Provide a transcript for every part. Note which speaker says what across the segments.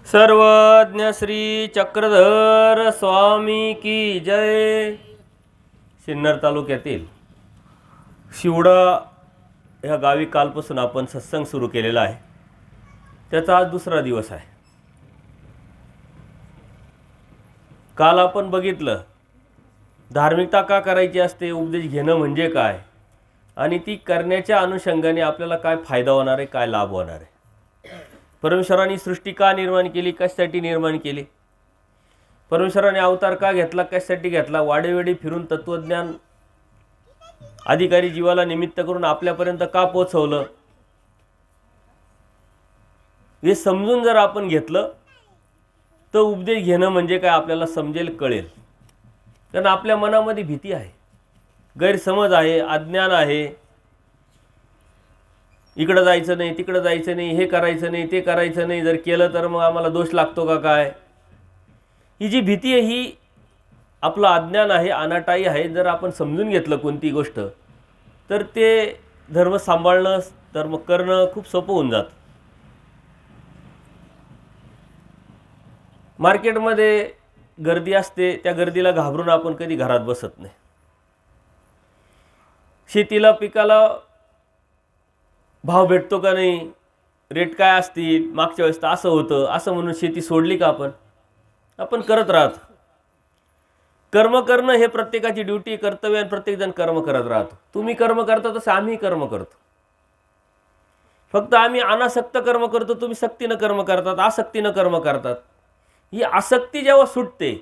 Speaker 1: सर्वज्ञ श्री चक्रधर स्वामी की जय। सिन्नर तालुक्यातील शिवडा ह्या गावी कालपासून आपण सत्संग सुरू केलेला आहे। त्याचा आज दुसरा दिवस आहे। काल आपण बघितलं धार्मिकता का करायची असते, उपदेश घेणं म्हणजे काय, आणि ती करण्याच्या अनुषंगाने आपल्याला काय फायदा होणार आहे, काय लाभ होणार आहे। परमेश्वराने सृष्टी का निर्माण केली, कशासाठी निर्माण केली, परमेश्वराने अवतार का घेतला, कशासाठी घेतला, वाडेवेडी फिरून तत्वज्ञान अधिकारी जीवाला निमित्त करून आपल्यापर्यंत का पोहोचवलं, हे समजून जर आपण घेतलं तर उपदेश घेणं म्हणजे काय आपल्याला समजेल, कळेल। कारण आपल्या मनामध्ये भीती आहे, गैरसमज आहे, अज्ञान आहे। इकडं जायचं नाही, तिकडं जायचं नाही, हे करायचं नाही, ते करायचं नाही, जर केलं तर मग आम्हाला दोष लागतो का काय, ही जी भीती आहे ही आपलं अज्ञान आहे, अनाटाई आहे। जर आपण समजून घेतलं कोणती गोष्ट तर ते धर्म सांभाळणं, धर्म करणं खूप सोपं होऊन जातं। मार्केटमध्ये गर्दी असते, त्या गर्दीला घाबरून आपण कधी घरात बसत नाही। शेतीला, पिकाला भाव भेटतो का नाही, रेट काय असतील, मागच्या वेळेस तर असं होतं, असं म्हणून शेती सोडली का आपण करत राहतो। कर्म करणं हे प्रत्येकाची ड्युटी, कर्तव्य, आणि प्रत्येकजण कर्म करत राहतो। तुम्ही कर्म करता तसं आम्ही कर्म करतो, फक्त आम्ही अनासक्त कर्म करतो, तुम्ही सक्तीनं कर्म करतात, आसक्तीनं कर्म करतात। ही आसक्ती जेव्हा सुटते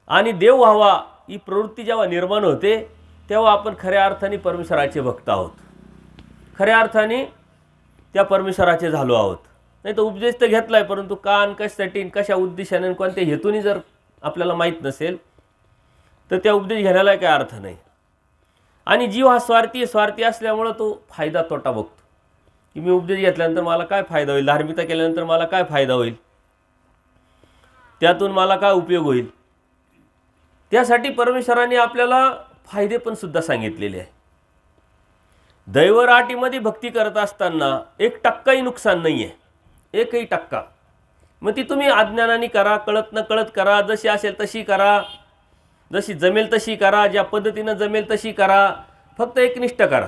Speaker 1: आणि देव व्हावा ही प्रवृत्ती जेव्हा निर्माण होते तेव्हा आपण खऱ्या अर्थाने परमेश्वराचे भक्त आहोत, खऱ्या अर्थाने त्या परमेश्वराचे झालो आहोत। नाही तर उपदेश तर घेतलाय, परंतु कान कशासाठी, कशा उद्देशाने, कोणत्या हेतूने जर आपल्याला माहीत नसेल तर त्या उपदेश घेण्याला काय अर्थ नाही। आणि जीव हा स्वार्थी असल्यामुळं तो फायदा तोटा बघतो की मी उपदेश घेतल्यानंतर मला काय फायदा होईल, धार्मिकता केल्यानंतर मला काय फायदा होईल, त्यातून मला काय उपयोग होईल। त्यासाठी परमेश्वराने आपल्याला फायदे पण सुद्धा सांगितलेले आहे। दैवराटीमध्ये भक्ती करत असताना 1% नुकसान नाही आहे, 1%। मग ती तुम्ही अज्ञानाने करा, कळत न कळत करा, जशी असेल तशी करा, जशी जमेल तशी करा, ज्या पद्धतीनं जमेल तशी करा, फक्त एकनिष्ठ करा।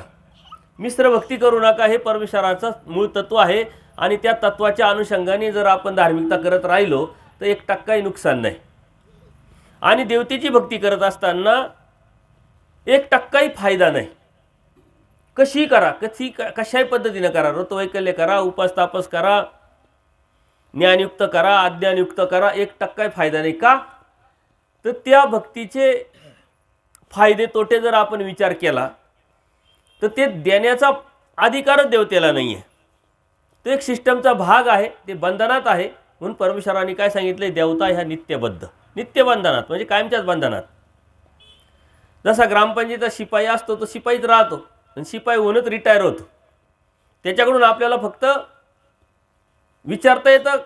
Speaker 1: मिश्र भक्ती करू नका, हे परमेश्वराचं मूळ तत्व आहे। आणि त्या तत्वाच्या अनुषंगाने जर आपण धार्मिकता करत राहिलो तर 1% नुकसान नाही। आणि देवतेची भक्ती करत असताना 1% फायदा नाही। कशी करा, कशाही पद्धतीने करा, ऋतवैकल्य करा, उपास तापस करा, ज्ञानयुक्त करा, अज्ञानयुक्त करा, 1% फायदा नाही। का तर त्या भक्तीचे फायदे तोटे जर आपण विचार केला तर ते देण्याचा अधिकारच देवतेला नाही आहे। तो एक सिस्टमचा भाग आहे, ते बंधनात आहे। म्हणून परमेश्वराने काय सांगितले, देवता ह्या नित्य बंधनात, म्हणजे कायमच्याच बंधनात। जसा ग्रामपंचायतीचा शिपाई असतो तो शिपाईच राहतो आणि शिपाई होऊनच रिटायर होतो। त्याच्याकडून आपल्याला फक्त विचारता येतं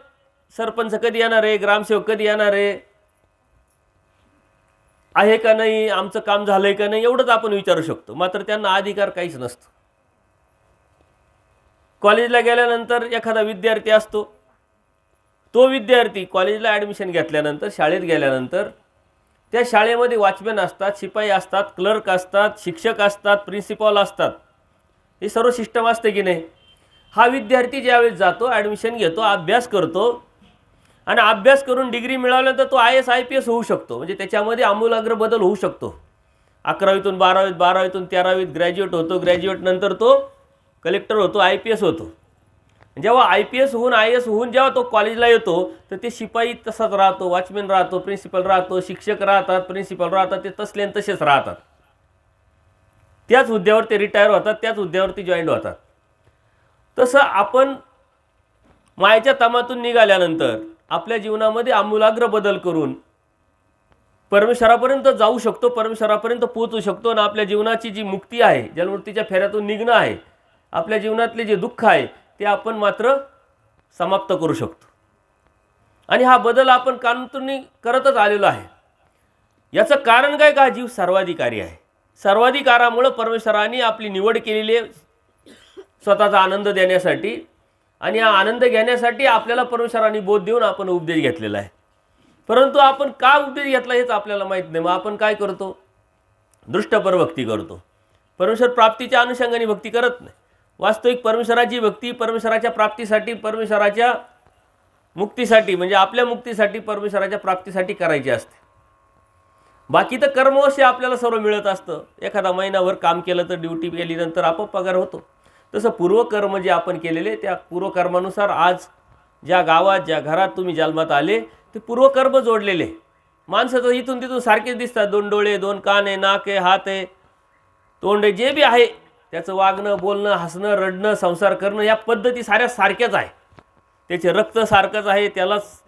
Speaker 1: सरपंच कधी येणार आहे, ग्रामसेवक कधी येणार आहे का नाही, आमचं काम झालंय का नाही, एवढंच आपण विचारू शकतो। मात्र त्यांना अधिकार काहीच नसतो। कॉलेजला गेल्यानंतर एखादा विद्यार्थी असतो, तो विद्यार्थी कॉलेजला ॲडमिशन घेतल्यानंतर, शाळेत गेल्यानंतर त्या शाळेमध्ये वॉचमॅन असतात, शिपाई असतात, क्लर्क असतात, शिक्षक असतात, प्रिन्सिपॉल असतात, हे सर्व सिस्टम असते की नाही। हा विद्यार्थी ज्यावेळेस जातो, ॲडमिशन घेतो, अभ्यास करतो, आणि अभ्यास करून डिग्री मिळवल्यानंतर तो IAS IPS होऊ शकतो, म्हणजे त्याच्यामध्ये आमूलाग्र बदल होऊ शकतो। 11वीतून 12वीत, 12वीतून 13वीत ग्रॅज्युएट होतो, ग्रॅज्युएट नंतर तो कलेक्टर होतो, IPS होतो। जेव्हा IPS होऊन IAS होऊन जेव्हा तो कॉलेजला येतो तर ते शिपाई तसाच राहतो, वॉचमॅन राहतो, प्रिन्सिपल राहतो, शिक्षक राहतात, प्रिन्सिपल राहतात, ते तसले तसेच राहतात। त्याच हुद्द्यावर ते रिटायर होतात, त्याच हुद्द्यावरती जॉईंट होतात। तसं आपण मायेच्या तमातून निघाल्यानंतर आपल्या जीवनामध्ये आमूलाग्र बदल करून परमेश्वरापर्यंत जाऊ शकतो, परमेश्वरापर्यंत पोहोचू शकतो, आणि आपल्या जीवनाची जी मुक्ती आहे, जन्ममृत्यूच्या फेऱ्यातून निघणं आहे, आपल्या जीवनातले जे दुःख आहे ते आपण मात्र समाप्त करू शकतो। आणि हा बदल आपण कायमतून करतच आलेलो आहे। याचं कारण काय, का जीव सर्वाधिकारी आहे। सर्वाधिकारामुळे परमेश्वराने आपली निवड केलेली आहे स्वतःचा आनंद देण्यासाठी, आणि हा आनंद घेण्यासाठी आपल्याला परमेश्वरांनी बोध देऊन आपण उपदेश घेतलेला आहे. परंतु आपण का उपदेश घेतला हेच आपल्याला माहीत नाही. मग आपण काय करतो? दृष्टपर भक्ती करतो. परमेश्वर प्राप्तीच्या अनुषंगाने भक्ती करत नाही. वास्तविक परमेश्वराची भक्ती परमेश्वराच्या प्राप्तीसाठी, परमेश्वराच्या मुक्तीसाठी, म्हणजे आपल्या मुक्तीसाठी, परमेश्वराच्या प्राप्तीसाठी करायची असते. बाकी तर कर्मवश आपल्याला सर्व मिळत असतं. एखादा महिनाभर काम केलं तर ड्युटी केल्यानंतर आपोआप पगार होतो. तसं पूर्वकर्म जे आपण केलेले त्या पूर्वकर्मानुसार आज ज्या गावात ज्या घरात तुम्ही जन्मात आले ते पूर्वकर्म जोडलेले. माणसं तर इथून तिथून सारखेच दिसतात. 2 डोळे, 2 कान आहे, नाक आहे, हात आहे, तोंड आहे, जे बी आहे त्याचं वागणं, बोलणं, हसणं, रडणं, संसार करणं या पद्धती साऱ्या सारख्याच आहे. त्याचे रक्त सारखंच आहे. त्यालाच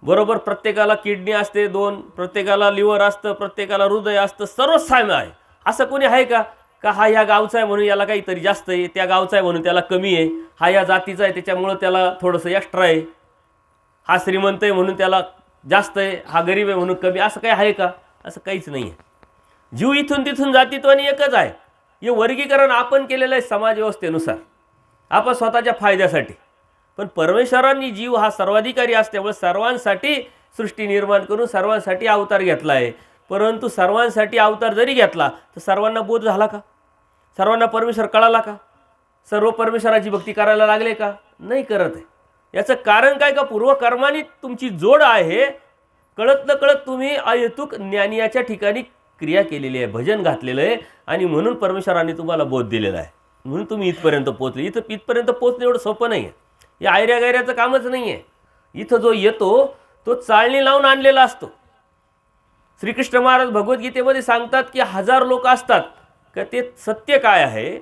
Speaker 1: बरोबर प्रत्येकाला किडनी असते 2, प्रत्येकाला लिव्हर असतं, प्रत्येकाला हृदय असतं, सर्वच साम्य आहे. असं कोणी आहे का हा ह्या गावचा आहे म्हणून याला काहीतरी जास्त आहे, त्या गावचा आहे म्हणून त्याला कमी आहे, हा या जातीचा आहे त्याच्यामुळं त्याला थोडंसं एक्स्ट्रा आहे, हा श्रीमंत आहे म्हणून त्याला जास्त आहे, हा गरीब आहे म्हणून कमी, असं काही आहे का? असं काहीच नाही आहे. जीव इथून तिथून जातीत्वाने एकच आहे. हे वर्गीकरण आपण केलेलं आहे समाज व्यवस्थेनुसार, आपण स्वतःच्या फायद्यासाठी. पण परमेश्वरांनी जीव हा सर्वाधिकारी असल्यामुळे सर्वांसाठी सृष्टी निर्माण करून सर्वांसाठी अवतार घेतला आहे. परंतु सर्वांसाठी अवतार जरी घेतला तर सर्वांना बोध झाला का? सर्वांना परमेश्वर कळाला का? सर्व परमेश्वराची भक्ती करायला लागले का? नाही करत आहे. याचं कारण काय? का पूर्वकर्माने तुमची जोड आहे. कळत न कळत तुम्ही अहेतुक ज्ञानियाच्या ठिकाणी क्रिया केलेली आहे, भजन घातलेलं आहे आणि म्हणून परमेश्वराने तुम्हाला बोध दिलेला आहे. म्हणून तुम्ही इथपर्यंत पोहोचले. इथपर्यंत पोहोचणं एवढं सोपं नाही आहे. हे आयऱ्या गायऱ्याचं कामच नाही आहे. इथं जो येतो तो चाळणी लावून आणलेला असतो. श्रीकृष्ण महाराज भगवद्गीतेमध्ये सांगतात की 1000 लोक असतात का ते सत्य काय आहे,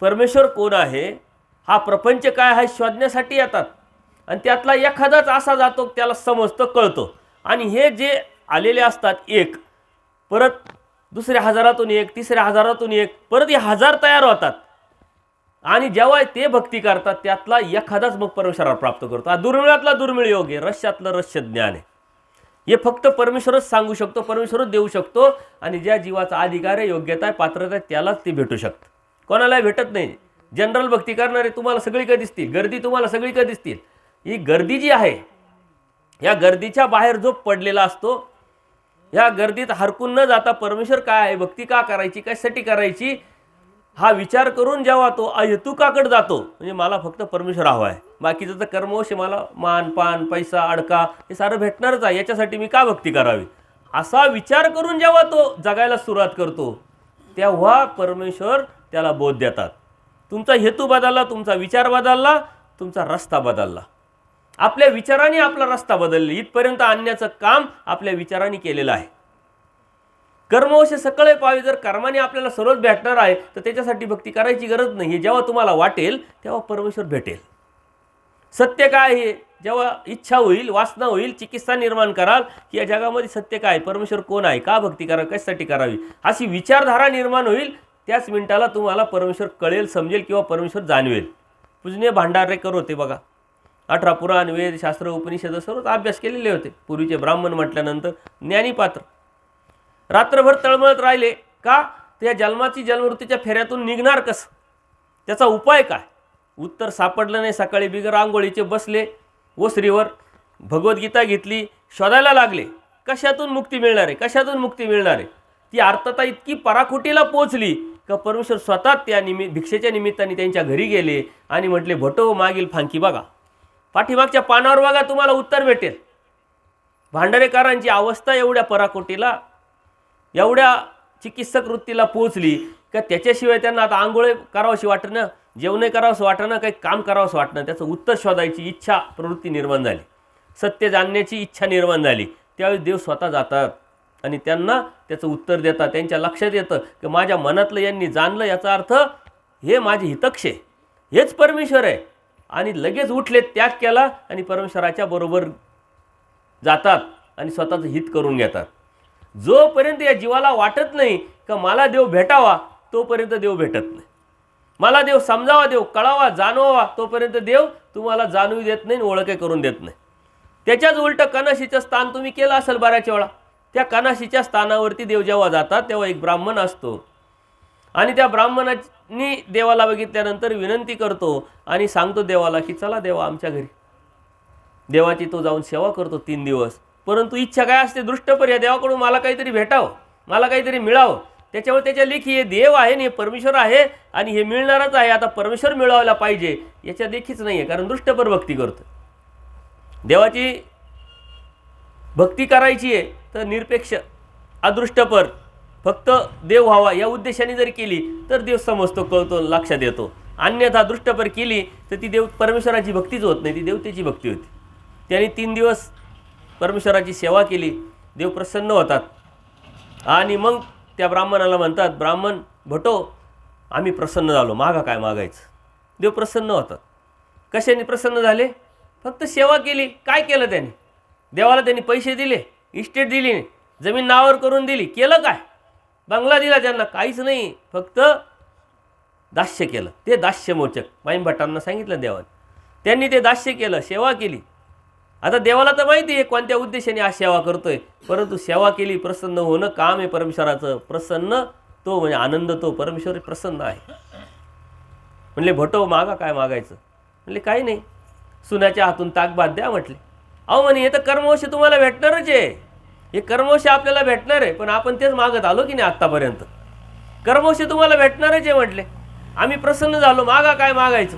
Speaker 1: परमेश्वर कोण आहे, हा प्रपंच काय आहे शोधण्यासाठी येतात. आणि त्यातला एखादाच असा जातो त्याला समजतं, कळतो. आणि हे जे आलेले असतात एक, परत दुसऱ्या हजारातून एक, तिसऱ्या हजारातून एक, परत हे 1000 तयार होतात. आणि जेव्हा ते भक्ती करतात त्यातला एखादाच मग परमेश्वराला प्राप्त करतो. हा दुर्मिळातला दुर्मिळ योग आहे, रहस्यातलं रहस्य ज्ञान आहे. हे फक्त परमेश्वरच सांगू शकतो, परमेश्वरच देऊ शकतो. आणि ज्या जीवाचा अधिकार आहे, योग्यता आहे, पात्रता आहे त्यालाच ते भेटू शकतं. कोणालाही भेटत नाही. जनरल भक्ती करणारे तुम्हाला सगळीकडे दिसतील, गर्दी तुम्हाला सगळीकडे दिसतील. ही गर्दी जी आहे या गर्दीच्या बाहेर जो पडलेला असतो, ह्या गर्दीत हरकून न जाता परमेश्वर काय आहे, भक्ती का करायची, कशासाठी करायची हा विचार करून जेव्हा तो अहेतुकाकडे जातो, म्हणजे मला फक्त परमेश्वर हवा आहे, बाकीचं तर कर्मवश मला मान पान पैसा अडका हे सारं भेटणारच आहे, याच्यासाठी मी का भक्ती करावी, असा विचार करून जेव्हा तो जगायला सुरुवात करतो तेव्हा परमेश्वर त्याला बोध देतात. तुमचा हेतू बदलला, तुमचा विचार बदलला, तुमचा रस्ता बदलला. आपल्या विचाराने आपला रस्ता बदलला. इथपर्यंत आणण्याचं काम आपल्या विचाराने केलेलं आहे. कर्मवश सकळे पावे. जर कर्माने आपल्याला सर्वच भेटणार आहे तर त्याच्यासाठी भक्ती करायची गरज नाही. जेव्हा तुम्हाला वाटेल तेव्हा परमेश्वर भेटेल. सत्य काय आहे, जेव्हा इच्छा होईल, वासना होईल, चिकित्सा निर्माण कराल की या जगामध्ये सत्य काय, परमेश्वर कोण आहे, का भक्ती करावी, कशासाठी करावी, अशी विचारधारा निर्माण होईल, त्याच मिनिटाला तुम्हाला परमेश्वर कळेल, समजेल किंवा परमेश्वर जाणवेल. पूजनीय भांडारकर होते बघा, 18 पुराण, वेद, शास्त्र, उपनिषद सर्वच अभ्यास केलेले होते. पूर्वीचे ब्राह्मण म्हटल्यानंतर ज्ञानीपात्र. रात्रभर तळमळत राहिले का, त्या जन्माची जन्मवृत्तीच्या फेऱ्यातून निघणार कसं, त्याचा उपाय काय, उत्तर सापडलं नाही. सकाळी बिगर आंघोळीचे बसले ओसरीवर, भगवद्गीता घेतली, शोधायला लागले कशातून मुक्ती मिळणार आहे, कशातून मुक्ती मिळणार आहे. ती अर्थता इतकी पराकुटीला पोचली का परमेश्वर स्वतः त्या भिक्षेच्या निमित्ताने त्यांच्या घरी गेले आणि म्हटले, भटो मागील फांकी बघा, पाठीमागच्या पानावर बघा, तुम्हाला उत्तर भेटेल. भांडारेकरांची अवस्था एवढ्या पराकोटीला, एवढ्या चिकित्सक वृत्तीला पोहोचली का त्याच्याशिवाय त्यांना आता आंघोळ करावंशी वाटणं, जेवण करावंसं वाटणं, काही काम करावंसं वाटणं, त्याचं उत्तर शोधायची इच्छा प्रवृत्ती निर्माण झाली, सत्य जाणण्याची इच्छा निर्माण झाली. त्यावेळी देव स्वतः जातात आणि त्यांना त्याचं उत्तर देतात. त्यांच्या लक्षात येतं की माझ्या मनातलं यांनी जाणलं, याचा अर्थ हे माझे हितक्ष आहे, हेच परमेश्वर आहे. आणि लगेच उठले, त्याग केला आणि परमेश्वराच्या बरोबर जातात आणि स्वतःचं हित करून घेतात. जोपर्यंत या जीवाला वाटत नाही का मला देव भेटावा तोपर्यंत देव भेटत नाही. मला देव समजावा, देव कळावा, जाणवावा, तोपर्यंत देव तुम्हाला जाणवू देत नाही, ओळख करून देत नाही. त्याच्याच उलट कनाशीचं स्थान तुम्ही केलं असेल बऱ्याच वेळा. त्या कनाशीच्या स्थानावरती देव जेव्हा जातात तेव्हा एक ब्राह्मण असतो आणि त्या ब्राह्मणाची मी देवाला बघितल्यानंतर विनंती करतो आणि सांगतो देवाला की चला देवा आमच्या घरी. देवाची तो जाऊन सेवा करतो 3 दिवस. परंतु इच्छा काय असते, दृष्टपर या देवाकडून मला काहीतरी भेटावं, मला काहीतरी मिळावं. त्याच्यामुळे त्याच्या लेखी हे देव आहे आणि हे परमेश्वर आहे आणि हे मिळणारच आहे. आता परमेश्वर मिळवायला पाहिजे याच्या देखीच नाही आहे, कारण दृष्टपर भक्ती करतो. देवाची भक्ती करायची आहे तर निरपेक्ष अदृष्टपर फक्त देव व्हावा या उद्देशाने जर केली तर देव समजतो, कळतो, लक्षात येतो. अन्यथा दृष्टपर केली तर ती देव परमेश्वराची भक्तीच होत नाही, ती देवतेची भक्ती होती. त्यांनी 3 दिवस परमेश्वराची सेवा केली, देव प्रसन्न होतात. आणि मग त्या ब्राह्मणाला म्हणतात, ब्राह्मण भटो आम्ही प्रसन्न झालो, मागा काय मागायचं. देव प्रसन्न होतात. कशाने प्रसन्न झाले? फक्त सेवा केली. काय केलं त्यांनी? देवाला त्यांनी पैसे दिले, इस्टेट दिली, जमीन नावावर करून दिली, केलं काय? बंगला दिला त्यांना? काहीच नाही, फक्त दास्य केलं. ते दास्यमोचक माईम भटांना सांगितलं देवाने. त्यांनी ते दास्य केलं, सेवा केली. आता देवाला तर माहिती आहे कोणत्या उद्देशाने आज सेवा करतोय, परंतु सेवा केली, प्रसन्न होणं काम आहे परमेश्वराचं. प्रसन्न तो म्हणजे आनंद, तो परमेश्वर प्रसन्न आहे. म्हणले भटो मागा काय मागायचं? म्हणले काही नाही, सुनाच्या हातून ताकभात द्या म्हटले. अहो म्हणे हे तर कर्मवश तुम्हाला भेटणारच आहे, हे कर्मवश आपल्याला भेटणार आहे, पण आपण तेच मागत आलो की नाही आत्तापर्यंत. कर्मवश तुम्हाला भेटणारच आहे म्हटले, आम्ही प्रसन्न झालो, मागा काय मागायचं.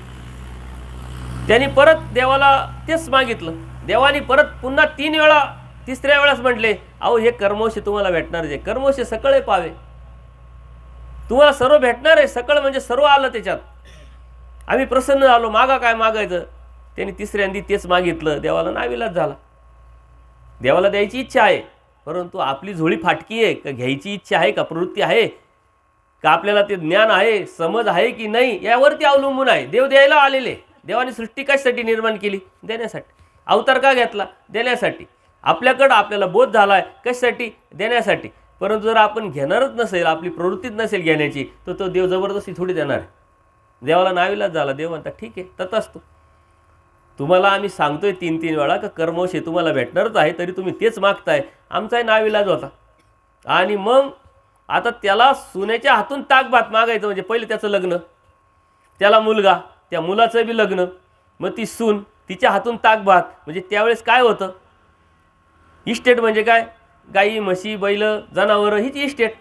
Speaker 1: त्यांनी परत देवाला तेच मागितलं. देवानी परत पुन्हा 3 वेळा, 3ऱ्या वेळेस म्हटले अहो हे कर्मवश तुम्हाला भेटणार आहे, कर्मवश सकळे पावे, तुम्हाला सर्व भेटणार आहे. सकळ म्हणजे सर्व आलं त्याच्यात. आम्ही प्रसन्न झालो, मागा काय मागायचं. त्यांनी 3ऱ्यांदी तेच मागितलं. देवाला नाविलाज झाला. देवाला द्यायची इच्छा आहे, परंतु आपली झोळी फाटकी आहे का, घ्यायची इच्छा आहे का, प्रवृत्ती आहे का, आपल्याला ते ज्ञान आहे, समज आहे की नाही, यावरती अवलंबून आहे. देव द्यायला आलेले. देवाने सृष्टी कशासाठी निर्माण केली? देण्यासाठी. अवतार का घेतला? देण्यासाठी. आपल्याकडं आपल्याला बोध झाला आहे कशासाठी? देण्यासाठी. परंतु जर आपण घेणारच नसेल, आपली प्रवृत्तीच नसेल घेण्याची, तर तो देव जबरदस्ती थोडी देणार आहे. देवाला नाविलाज झाला. देव म्हणतात ठीक आहे, तथास्तु. तुम्हाला आम्ही सांगतोय 3-3 वेळा का कर्मवश तुम्हाला भेटणारच आहे, तरी तुम्ही तेच मागताय. आमचाही नाविलाज होता. आणि मग आता त्याला सुनेच्या हातून ताकभात मागायचं म्हणजे पहिले त्याचं लग्न, त्याला मुलगा, त्या मुलाचं बी लग्न, मग ती सून, तिच्या हातून ताकभात. म्हणजे त्यावेळेस काय होतं? इस्टेट म्हणजे काय? गाई, म्हशी, बैल, जनावरं हीच इस्टेट.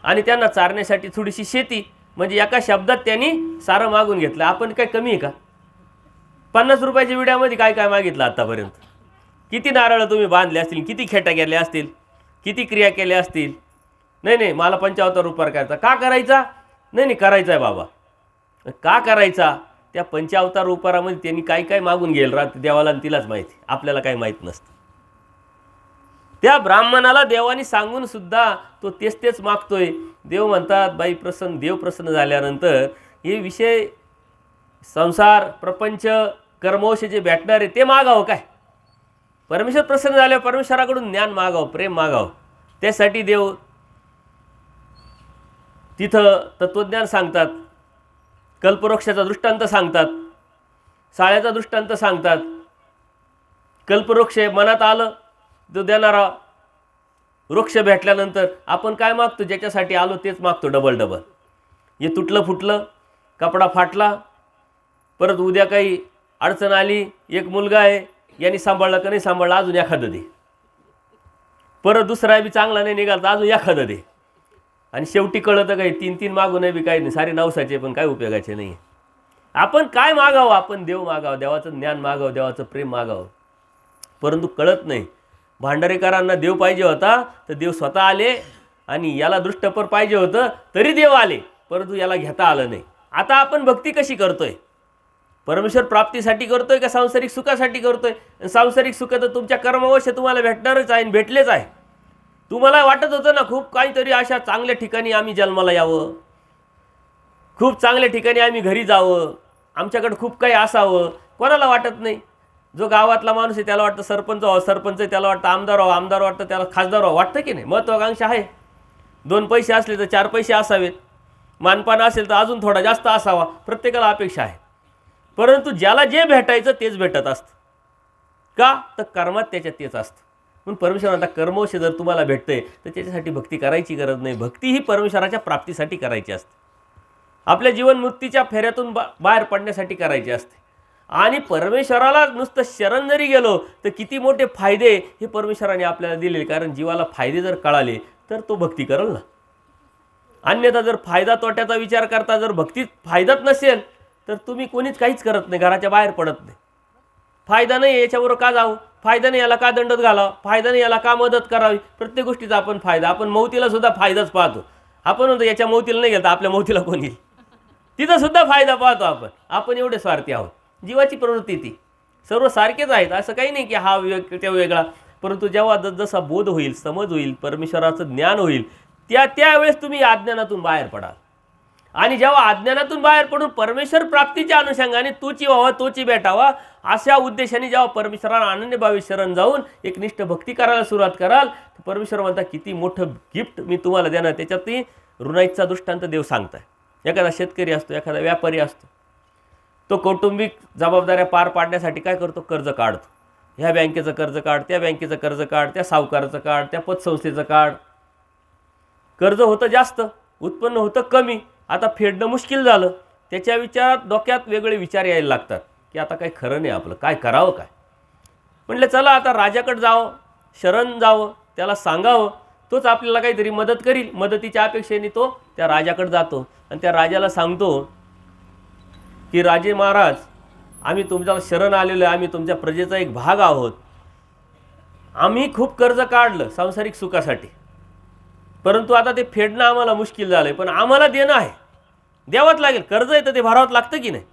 Speaker 1: आणि त्यांना चारण्यासाठी थोडीशी शेती. म्हणजे एका शब्दात त्यांनी सारं मागून घेतलं. आपण काय कमी आहे का? 50 रुपयाच्या विड्यामध्ये काय काय मागितलं आत्तापर्यंत? किती नारळ तुम्ही बांधले असतील, किती खेट्या केल्या असतील, किती क्रिया केल्या असतील. नाही मला 75 रुपये करायचा. का करायचा? नाही करायचा आहे बाबा. का करायचा? त्या 75 उपहारामध्ये त्यांनी काय काय मागून गेल राहत देवाला आणि तिलाच माहिती, आपल्याला काही माहीत नसतं. त्या ब्राह्मणाला देवानी सांगून सुद्धा तो तेच मागतोय. देव म्हणतात बाई प्रसन्न, देव प्रसन्न झाल्यानंतर हे विषय संसार, प्रपंच, कर्मवश जे भेटणार आहे ते मागावं काय? परमेश्वर प्रसन्न झाल्यावर परमेश्वराकडून ज्ञान मागावं, प्रेम मागावं. त्यासाठी देव तिथं तत्वज्ञान सांगतात, कल्पवृक्षाचा दृष्टांत सांगतात, साळ्याचा दृष्टांत सांगतात. कल्पवृक्ष मनात आलं तो देणारा वृक्ष भेटल्यानंतर आपण काय मागतो? ज्याच्यासाठी आलो तेच मागतो, डबल. हे तुटलं फुटलं, कपडा फाटला, परत उद्या काही अडचण आली, एक मुलगा आहे यांनी सांभाळलं का नाही सांभाळलं, अजून एखादं दे. परत दुसरा बी चांगला नाही निघाला तर अजून एखादं दे. आणि शेवटी कळतं काही 3-3 मागून बी काही नाही, सारे नवसाचे पण काय उपयोगाचे नाही. आपण काय मागावं? आपण देव मागावं, देवाचं ज्ञान मागावं, देवाचं प्रेम मागावं. परंतु कळत नाही. भांडारेकरांना देव पाहिजे होता तर देव स्वतः आले, आणि याला दृष्टपर पाहिजे होतं तरी देव आले, परंतु याला घेता आलं नाही. आता आपण भक्ती कशी करतोय? परमेश्वर प्राप्तीसाठी करतोय का सांसारिक सुखासाठी करतोय? सांसारिक सुख तर तुमच्या कर्मवश तुम्हाला भेटणारच आहे आणि भेटलेच आहे. तुम्हाला वाटत होतं ना खूप काहीतरी अशा चांगल्या ठिकाणी आम्ही जन्माला यावं, खूप चांगल्या ठिकाणी आम्ही घरी जावं, आमच्याकडे खूप काही असावं. कोणाला वाटत नाही? जो गावातला माणूस आहे त्याला वाटतं सरपंच व्हावं, सरपंच आहे त्याला वाटतं आमदार व्हावं, आमदार वाटतं त्याला खासदार व्हावं. वाटतं की नाही? महत्त्वाकांक्षा आहे. 2 पैसे असले तर 4 पैसे असावेत, मानपान असेल तर अजून थोडा जास्त असावा, प्रत्येकाला अपेक्षा आहे. परंतु ज्याला जे भेटायचं तेच भेटत असतं. का? तर कर्मात त्याच्यात तेच असतं. म्हणून परमेश्वर आता कर्मवश जर तुम्हाला भेटतंय तर त्याच्यासाठी भक्ती करायची गरज नाही. भक्ती ही परमेश्वराच्या प्राप्तीसाठी करायची असते. आपल्या जीवन मृत्यूच्या फेऱ्यातून बाहेर पडण्यासाठी करायची असते. आणि परमेश्वराला नुसतं शरण जरी गेलो तर किती मोठे फायदे हे परमेश्वराने आपल्याला दिले. कारण जीवाला फायदे जर कळाले तर तो भक्ती करेल ना. अन्यथा जर फायदा तोट्याचा विचार करता जर भक्तीत फायदाच नसेल तर तुम्ही कोणीच काहीच करत नाही, घराच्या बाहेर पडत नाही. फायदा नाही याच्याबरोबर का जाऊ, फायदा नाही याला का दंडत घालावं, फायदा नाही याला का मदत करावी. प्रत्येक गोष्टीचा आपण फायदा, आपण मौतीला सुद्धा फायदाच पाहतो. आपण म्हणतो याच्या मौतीला नाही गेलं तर आपल्या मौतीला कोण येईल, तिथं सुद्धा फायदा पाहतो आपण. आपण एवढे स्वार्थी आहोत. जीवाची प्रवृत्ती ती सर्व सारखेच आहेत, असं काही नाही की हा त्या वेगळा. परंतु जेव्हा जसा बोध होईल, समज होईल, परमेश्वराचं ज्ञान होईल, त्यावेळेस तुम्ही अज्ञानातून बाहेर पडाल. आणि जेव्हा अज्ञानातून बाहेर पडून परमेश्वर प्राप्तीच्या अनुषंगाने तोची व्हावा तोची भेटावा अशा उद्देशाने जेव्हा परमेश्वराला अनन्यभावे शरण जाऊन एकनिष्ठ भक्ती करायला सुरुवात कराल तर परमेश्वर म्हणता किती मोठं गिफ्ट मी तुम्हाला देणार. त्याच्यातही ऋणाईचा दृष्टांत देव सांगताय. एखादा शेतकरी असतो, एखादा व्यापारी असतो, तो कौटुंबिक जबाबदाऱ्या पार पाडण्यासाठी काय करतो, कर्ज काढतो. ह्या बँकेचं कर्ज काढ, त्या बँकेचं कर्ज काढ, त्या सावकाराचं काढ, त्या पतसंस्थेचं काढ. कर्ज होतं जास्त, उत्पन्न होतं कमी, आता फेडणं मुश्किल झालं. त्याच्या विचारात डोक्यात वेगळे विचार यायला लागतात की आता काही खरं नाही, आपलं काय करावं काय. म्हटलं चला आता राजाकडे जावं, शरण जावं, त्याला सांगावं, तोच आपल्याला काहीतरी मदत करील. मदतीच्या अपेक्षेने तो त्या राजाकडे जातो आणि त्या राजाला सांगतो की राजे महाराज, आम्ही तुमच्याला शरण आलेलो आहे, आम्ही तुमच्या प्रजेचा एक भाग आहोत. आम्ही खूप कर्ज काढलं सांसारिक सुखासाठी, परंतु आता ते फेडणं आम्हाला मुश्किल झालं आहे. पण आम्हाला देणं आहे, द्यावंच लागेल. कर्ज आहे तर ते भरावंच लागतं की नाही.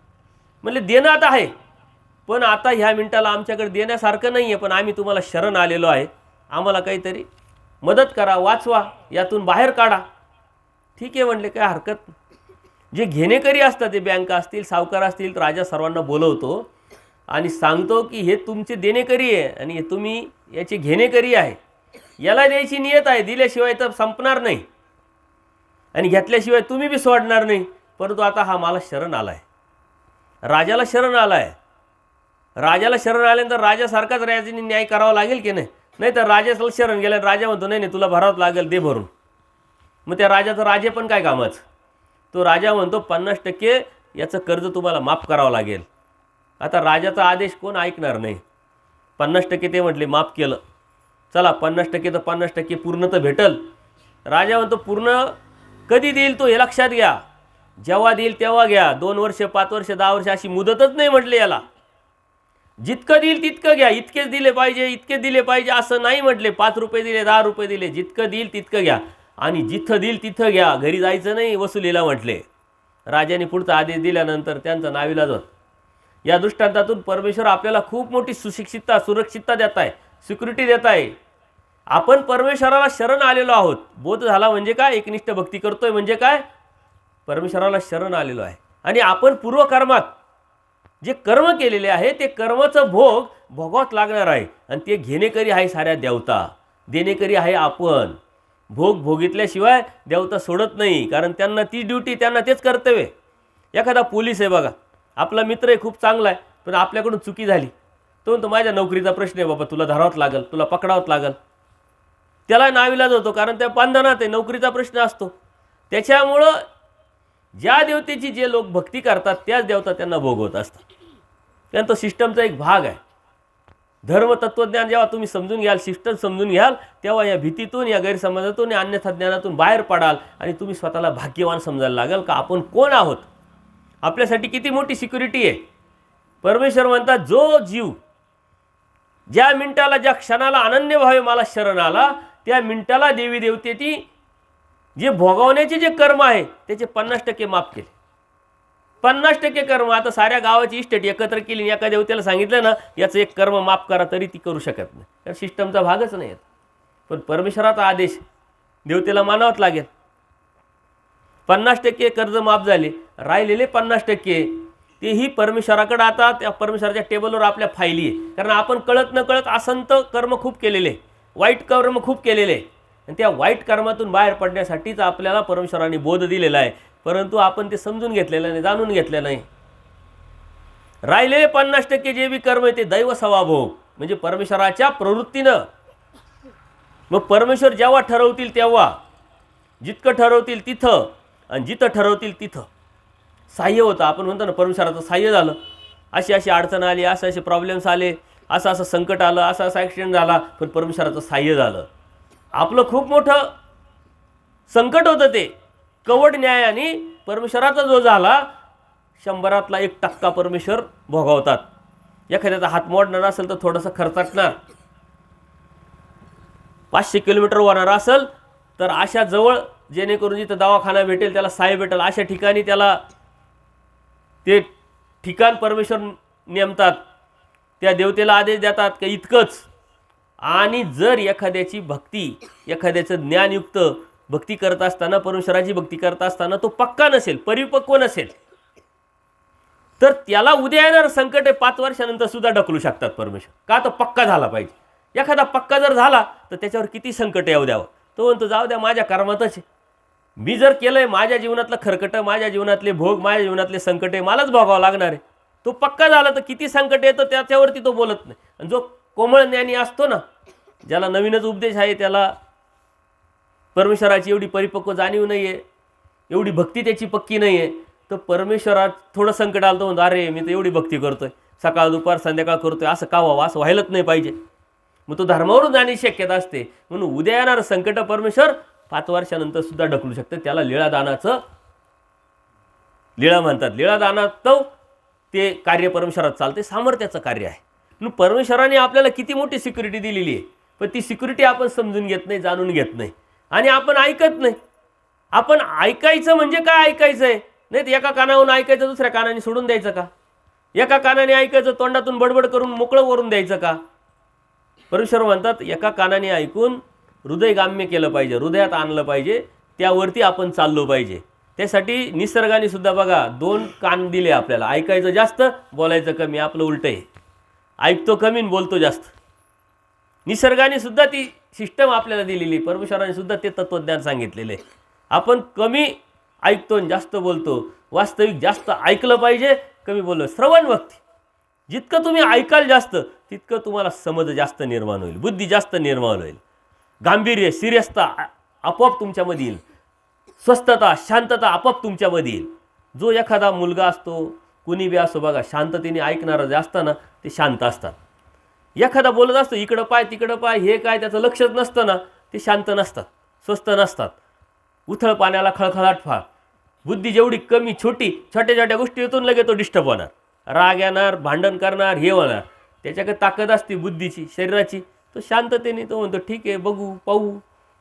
Speaker 1: म्हणजे देणं आता आहे, पण आता ह्या मिनिटाला आमच्याकडे देण्यासारखं नाही आहे. पण आम्ही तुम्हाला शरण आलेलो आहे, आम्हाला काहीतरी मदत करा, वाचवा, यातून बाहेर काढा. ठीक आहे म्हणले, काय हरकत नाही. जे घेणेकरी असतात, ते बँका असतील, सावकार असतील, तर राजा सर्वांना बोलवतो आणि सांगतो की हे तुमचे देणेकरी आहे आणि हे तुम्ही याचे घेणेकरी आहे. याला द्यायची नियत आहे, दिल्याशिवाय तर संपणार नाही आणि घेतल्याशिवाय तुम्ही बी सोडणार नाही. परंतु आता हा मला शरण आला आहे, राजाला शरण आला आहे. राजाला शरण आल्यानंतर राजासारखाच राजाने न्याय करावा लागेल की नाही. नाही तर राजाला शरण गेलं, राजा म्हणतो नाही नाही तुला भरावंच लागेल, दे भरून. मग त्या राजाचं राजे पण काय कामाचं. तो राजा म्हणतो 50% याचं कर्ज तुम्हाला माफ करावं लागेल. आता राजाचा आदेश कोण ऐकणार नाही. 50% ते म्हटले माफ केलं. चला 50% तर 50% पूर्ण तर भेटल. राजा म्हणतो पूर्ण कधी देईल तो हे लक्षात घ्या, जेव्हा देईल तेव्हा घ्या. 2 वर्ष, 5 वर्ष, 10 वर्ष अशी मुदतच नाही म्हटले याला. जितकं देईल तितकं घ्या, इतकेच दिले पाहिजे, इतकेच दिले पाहिजे असं नाही म्हटले. 5 रुपये दिले, 10 रुपये दिले, जितकं देईल तितकं घ्या आणि जिथं देईल तिथं घ्या, घरी जायचं नाही वसुलीला म्हटले. राजाने पुढचा आदेश दिल्यानंतर त्यांचा नाविलाज होत. या दृष्टांतातून परमेश्वर आपल्याला खूप मोठी सुशिक्षितता, सुरक्षितता देत आहे, सिक्युरिटी देत आहे. आपण परमेश्वराला शरण आलेलो आहोत. बोध झाला म्हणजे काय, एकनिष्ठ भक्ती करतोय म्हणजे काय, परमेश्वराला शरण आलेलो आहे. आणि आपण पूर्वकर्मात जे कर्म केलेले आहे ते कर्माचं भोग भोगावंच लागणार आहे. आणि ते घेणेकरी आहे साऱ्या देवता, देणेकरी आहे आपण. भोग भोगितल्याशिवाय देवता सोडत नाही, कारण त्यांना ती ड्युटी, त्यांना तेच कर्तव्य. एखादा पोलीस आहे बघा, आपला मित्र आहे, खूप चांगला आहे, पण आपल्याकडून चुकी झाली, तो म्हणतो माझ्या नोकरीचा प्रश्न आहे बाबा, तुला धरावंच लागेल, तुला पकडावंच लागेल. त्याला नाविलाज होतो, कारण त्या बंधनात आहे, नोकरीचा प्रश्न असतो. त्याच्यामुळं ज्या देवतेची जे लोक भक्ती करतात त्याच देवता त्यांना भोगवत असतात. त्यांचा सिस्टमचा एक भाग आहे. धर्म तत्वज्ञान जेव्हा तुम्ही समजून घ्याल, सिस्टम समजून घ्याल, तेव्हा या भीतीतून, या गैरसमजातून, या अन्यथा ज्ञानातून बाहेर पडाल आणि तुम्ही स्वतःला भाग्यवान समजायला लागेल का आपण कोण आहोत, आपल्यासाठी किती मोठी सिक्युरिटी आहे. परमेश्वर म्हणतात जो जीव ज्या मिनिटाला, ज्या क्षणाला अनन्य भावे मला शरण आला, त्या मिनिटाला देवी देवतेची जे भोगवण्याचे जे कर्म आहे त्याचे 50% माफ केले. 50% कर्म. आता साऱ्या गावाची इस्टेट एकत्र केली, एका देवतेला सांगितलं ना याचं एक कर्म माफ करा, तरी ती करू शकत नाही, तर सिस्टमचा भागच नाही. पण परमेश्वराचा आदेश देवतेला मानावंच लागेल. 50% कर्ज माफ झाले, राहिलेले 50% तेही परमेश्वराकडे आता त्या परमेश्वराच्या टेबलवर आपल्या फायली आहे. कारण आपण कळत न कळत असंत कर्म खूप केलेले, वाईट कर्म खूप केलेले, आणि त्या वाईट कर्मातून बाहेर पडण्यासाठीच आपल्याला परमेश्वराने बोध दिलेला आहे. परंतु आपण ते समजून घेतलेलं नाही, जाणून घेतलेलं नाही. राहिलेले 50% जे बी कर्म आहे ते दैव स्वभाव, म्हणजे परमेश्वराच्या प्रवृत्तीनं. मग परमेश्वर जेव्हा ठरवतील तेव्हा, जितकं ठरवतील तिथं आणि जिथं ठरवतील तिथं, सहाय्य होतं. आपण म्हणतो ना परमेश्वराचं सहाय्य झालं. अशी अशी अडचण आली, असं असे प्रॉब्लेम्स आले, असं असं संकट आलं, असा असा ॲक्सिडेंट झाला, पण परमेश्वराचं सहाय्य झालं. आपलं खूप मोठं संकट होतं ते, कवट न्यायाने परमेश्वराचा जो झाला, 100तला 1% परमेश्वर भोगवतात. एखाद्याचा हात मोडणार असेल तर थोडंसं खर्चाटणार, 500 किलोमीटर होणार असेल तर अशा जवळ जेणेकरून जिथं दवाखाना भेटेल, त्याला सहाय्य भेटेल, अशा ठिकाणी त्याला ते ठिकाण परमेश्वर नेमतात. त्या देवतेला आदेश देतात की इतकंच. आणि जर एखाद्याची भक्ती, एखाद्याचं ज्ञानयुक्त भक्ती करत असताना, परमेश्वराची भक्ती करत असताना तो पक्का नसेल, परिपक्व नसेल, तर त्याला उद्या येणार संकट 5 वर्षानंतर सुद्धा ढकलू शकतात परमेश्वर. का? तर पक्का झाला पाहिजे. एखादा पक्का जर झाला तर त्याच्यावर किती संकट येऊ द्यावं. तो म्हणतो जाऊ द्या, माझ्या कर्मातच आहे, मी जर केलंय, माझ्या जीवनातलं खरकटं, माझ्या जीवनातले भोग, माझ्या जीवनातले संकट आहे, मलाच भोगावं लागणार आहे. तो पक्का झाला तर किती संकट येतं त्याच्यावरती तो बोलत नाही. आणि जो कोमळ ज्ञानी असतो ना, ज्याला नवीनच उपदेश आहे, त्याला परमेश्वराची एवढी परिपक्व जाणीव नाही आहे, एवढी भक्ती त्याची पक्की नाही आहे, तर परमेश्वरात थोडं संकट आलं तर म्हणतो अरे मी तर एवढी भक्ती करतोय, सकाळ दुपार संध्याकाळ करतोय, असं का व्हावं, असं व्हायलाच नाही पाहिजे. मग तो धर्मावरून जाण्याची शक्यता असते. म्हणून उद्या येणारं संकट परमेश्वर 5 वर्षानंतर सुद्धा ढकलू शकतं. त्याला लीळादानाचं, लीळा म्हणतात. लीळादानात ते कार्य परमेश्वरात चालते, सामर्थ्याचं कार्य आहे. म्हणून परमेश्वराने आपल्याला किती मोठी सिक्युरिटी दिलेली आहे, पण ती सिक्युरिटी आपण समजून घेत नाही, जाणून घेत नाही, आणि आपण ऐकत नाही. आपण ऐकायचं म्हणजे काय ऐकायचं आहे, नाही तर एका कानावरून ऐकायचं, दुसऱ्या कानाने सोडून द्यायचं का? एका कानाने ऐकायचं, तोंडातून बडबड करून मोकळं वरून द्यायचं का? परमेश्वर म्हणतात एका कानाने ऐकून हृदयगाम्य केलं पाहिजे, हृदयात आणलं पाहिजे, त्यावरती आपण चाललो पाहिजे. त्यासाठी निसर्गाने सुद्धा बघा 2 कान दिले आपल्याला, ऐकायचं जास्त, बोलायचं कमी. आपलं उलटं आहे, ऐकतो कमी आणि बोलतो जास्त. निसर्गाने सुद्धा ती सिस्टम आपल्याला दिलेली, परमेश्वराने सुद्धा ते तत्त्वज्ञान सांगितलेलं आहे. आपण कमी ऐकतो आणि जास्त बोलतो. वास्तविक जास्त ऐकलं पाहिजे, कमी बोललं. श्रवण भक्ती, जितकं तुम्ही ऐकाल जास्त, तितकं तुम्हाला समज जास्त निर्माण होईल, बुद्धी जास्त निर्माण होईल, गांभीर्य, सिरियसता आपोआप तुमच्यामध्ये येईल, स्वस्थता, शांतता आपोआप तुमच्यामध्ये येईल. जो एखादा मुलगा असतो, कुणी बी असो बघा, शांततेने ऐकणारं जे असतं ना, ते शांत असतात. एखादा बोलत असतो इकडं पाय तिकडं पाय, हे काय त्याचं लक्षच नसतं ना, ते शांत नसतात, स्वस्थ नसतात. उथळ पाण्याला खळखळाट फार. बुद्धी जेवढी कमी, छोटी, छोट्या छोट्या गोष्टीतून लगेच तो डिस्टर्ब होणार, राग येणार, भांडण करणार, हे होणार. त्याच्याकडे ताकद असते बुद्धीची, शरीराची. तो शांततेने तो म्हणतो ठीक आहे, बघू पाहू,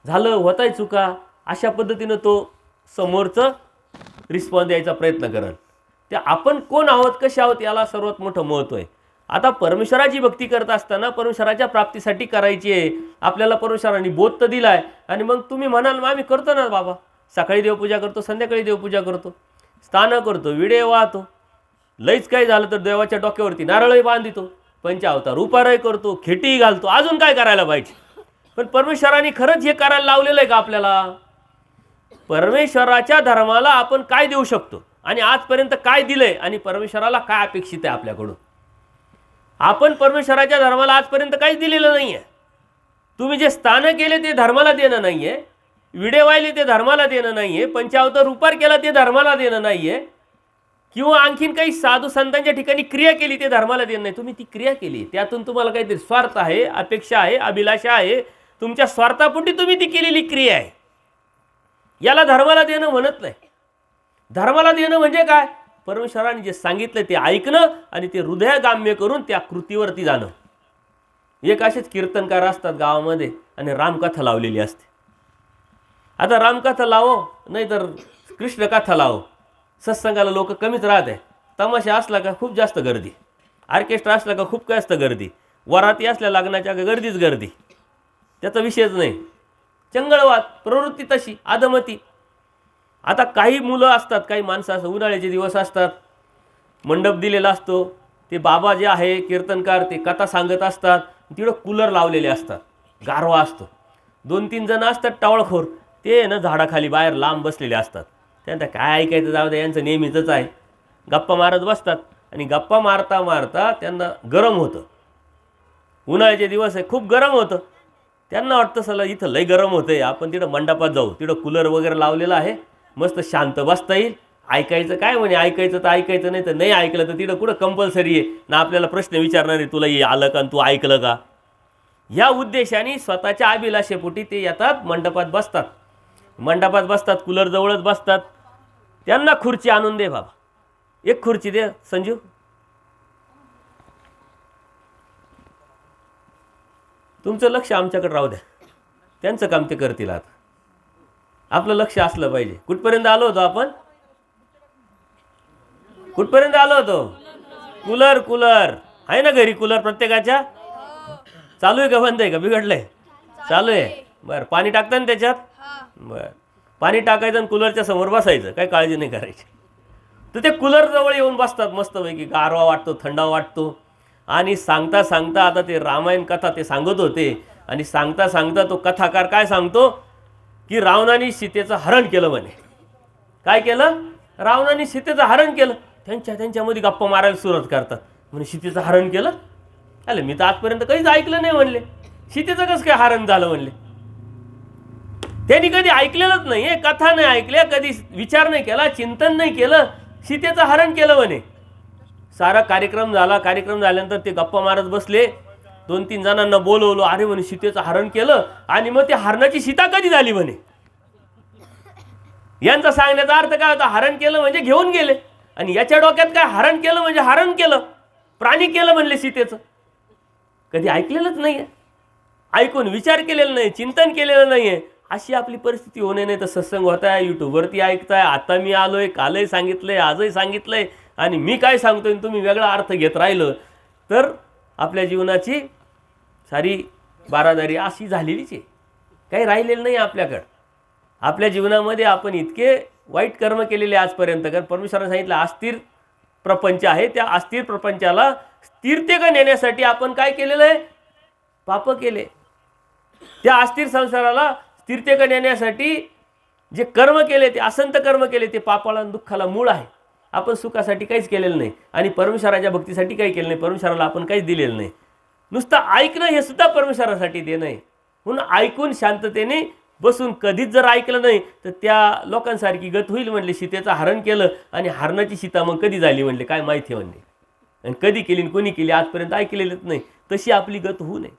Speaker 1: झालं होताय चुका, अशा पद्धतीनं तो समोरचं रिस्पॉन्स द्यायचा प्रयत्न करेल. ते आपण कोण आहोत, कसे आहोत, याला सर्वात मोठं महत्त्व आहे. आता परमेश्वराची भक्ती करत असताना परमेश्वराच्या प्राप्तीसाठी करायची आहे. आपल्याला परमेश्वराने बोध तर दिला आहे, आणि मग तुम्ही म्हणाल मग आम्ही करतो ना बाबा, सकाळी देवपूजा करतो, संध्याकाळी देवपूजा करतो, स्नान करतो, विडे वाहतो, लईच काही झालं तर देवाच्या डोक्यावरती नारळही बांधितो, पंचावतार उपारही करतो, खेटीही घालतो, अजून काय करायला पाहिजे? पण परमेश्वराने खरंच हे करायला लावलेलं आहे का आपल्याला? परमेश्वराच्या धर्माला आपण काय देऊ शकतो, आणि आजपर्यंत काय दिलंय, आणि परमेश्वराला काय अपेक्षित आहे आपल्याकडून? आपण परमेश्वराच्या धर्माला आजपर्यंत काहीच दिलेलं नाही आहे. तुम्ही जे स्थान केले ते धर्माला देणं नाही आहे, विडे वाहिले ते धर्माला देणं नाही आहे, पंचावतार उपार केला ते धर्माला देणं नाही आहे, किंवा आणखीन काही साधू संतांच्या ठिकाणी क्रिया केली ते धर्माला देणं नाही. तुम्ही ती क्रिया केली, त्यातून तुम्हाला काहीतरी स्वार्थ आहे, अपेक्षा आहे, अभिलाषा आहे, तुमच्या स्वार्थापोटी तुम्ही ती केलेली क्रिया आहे. याला धर्माला देणं म्हणत नाही. धर्माला देणं म्हणजे काय? परमेश्वराने जे सांगितलं ते ऐकणं आणि ते हृदयगाम्य करून त्या कृतीवरती जाणं. एक असेच कीर्तनकार असतात गावामध्ये, आणि रामकथा लावलेली असते. आता रामकथा लावो नाही तर कृष्णकथा लावो, सत्संगाला लोक कमीच राहत आहे. तमाशा असला का खूप जास्त गर्दी, ऑर्केस्ट्रा असला का खूप जास्त गर्दी, वराती असल्या लग्नाच्या गर्दीच गर्दी, त्याचा विषयच नाही. चंगळवाद, प्रवृत्ती तशी, आदमती. आता काही मुलं असतात, काही माणसं असतात, उन्हाळ्याचे दिवस असतात, मंडप दिलेला असतो, ते बाबा जे आहे कीर्तनकार ते कथा सांगत असतात, तिकडं कूलर लावलेले असतात, गारवा असतो, 2-3 जण असतात टावळखोर, ते ना झाडाखाली बाहेर लांब बसलेले असतात. त्यांना काय ऐकायचं, जाऊ द्या, यांचं नेहमीचंच आहे, गप्पा मारत बसतात. आणि गप्पा मारता मारता त्यांना गरम होतं, उन्हाळ्याचे दिवस आहे, खूप गरम होतं. त्यांना वाटतं चला इथं लई गरम होतं आहे, आपण तिकडं मंडपात जाऊ, तिकडं कूलर वगैरे लावलेलं आहे, मस्त शांत बसता येईल, ऐकायचं काय म्हणे, ऐकायचं तर ऐकायचं, नाही तर नाही ऐकलं तर तिथं कुठं कंपल्सरी आहे ना आपल्याला प्रश्न विचारणार आहे तुला हे आलं का आणि तू ऐकलं का. या उद्देशाने स्वतःच्या अभिलाषेपोटी ते येतात, मंडपात बसतात. मंडपात बसतात, कूलरजवळच बसतात. त्यांना खुर्ची आणून दे बाबा, एक खुर्ची दे संजू. तुमचं लक्ष आमच्याकडे राहू द्या, त्यांचं काम ते करतील. आता आपलं लक्ष असलं पाहिजे. कुठपर्यंत आलो होतो आपण, कुठपर्यंत आलो होतो. कूलर, कूलर आहे ना घरी, कूलर प्रत्येकाच्या. चालू आहे का बंद आहे का, बिघडलंय? चालू आहे. बरं, पाणी टाकतं ना त्याच्यात. बरं, पाणी टाकायचं आणि कूलरच्या समोर बसायचं, काही काळजी नाही करायची. तर ते कूलरजवळ येऊन बसतात मस्तपैकी, गारवा वाटतो, थंडावा वाटतो. आणि सांगता सांगता, आता ते रामायण कथा ते सांगत होते, आणि सांगता सांगता तो कथाकार काय सांगतो की रावणाने सीतेचं हरण केलं म्हणे. काय केलं? रावणाने सीतेचं हरण केलं. त्यांच्यामध्ये गप्पा मारायला सुरुवात करतात. म्हणे सीतेचं हरण केलं? अरे मी तर आजपर्यंत कधीच ऐकलं नाही म्हणले, सीतेचं कसं काय हरण झालं म्हणले. त्यांनी कधी ऐकलेलंच नाही, कथा नाही ऐकल्या, कधी विचार नाही केला, चिंतन नाही केलं. सीतेचं हरण केलं म्हणे. सारा कार्यक्रम झाला. कार्यक्रम झाल्यानंतर ते गप्पा मारत बसले. 2-3 जणांना बोलवलं. अरे म्हणे सीतेचं हरण केलं, आणि मग ते हरणाची सीता कधी झाली म्हणे. यांचा सांगण्याचा अर्थ काय होता, हरण केलं म्हणजे घेऊन गेले. आणि याच्या डोक्यात काय, हरण केलं म्हणजे हरण केलं, प्राणी केलं म्हणले सीतेचं. कधी ऐकलेलंच नाहीये, ऐकून विचार केलेला नाही, चिंतन केलेलं नाहीये. अशी आपली परिस्थिती होणे. नाही तर सत्संग होताय, यूट्यूबवरती ऐकताय, आता मी आलोय, कालही सांगितलंय, आजही सांगितलंय, आणि मी काय सांगतोय तुम्ही वेगळा अर्थ घेत राहिलं तर आपल्या जीवनाची सारी बारादारी अशी झालेलीच आहे. काही राहिलेलं नाही आपल्याकडं. आपल्या जीवनामध्ये आपण इतके वाईट कर्म केलेले आजपर्यंत. कारण परमेश्वराने सांगितलं अस्थिर प्रपंच आहे, त्या अस्थिर प्रपंचाला स्थिरतेकडे नेण्यासाठी आपण काय केलेलं आहे, पाप केले. त्या अस्थिर संसाराला स्थिरतेकडे नेण्यासाठी जे कर्म केले, ते असंत कर्म केले, ते पापाला आणि दुःखाला मूळ आहे. आपण सुखासाठी काहीच केलेलं नाही, आणि परमेश्वराच्या भक्तीसाठी काही केलं नाही. परमेश्वराला आपण काहीच दिलेलं नाही. नुसतं ऐकणं हे सुद्धा परमेश्वरासाठी देणं आहे. म्हणून ऐकून शांततेने बसून कधीच जर ऐकलं नाही तर त्या लोकांसारखी गत होईल म्हणले. सीतेचं हरण केलं, आणि हरणाची सीता मग कधी झाली म्हणले, काय माहिती म्हणले, आणि कधी केली आणि कोणी केली आजपर्यंत ऐकलेलंच नाही. तशी आपली गत होऊ नये.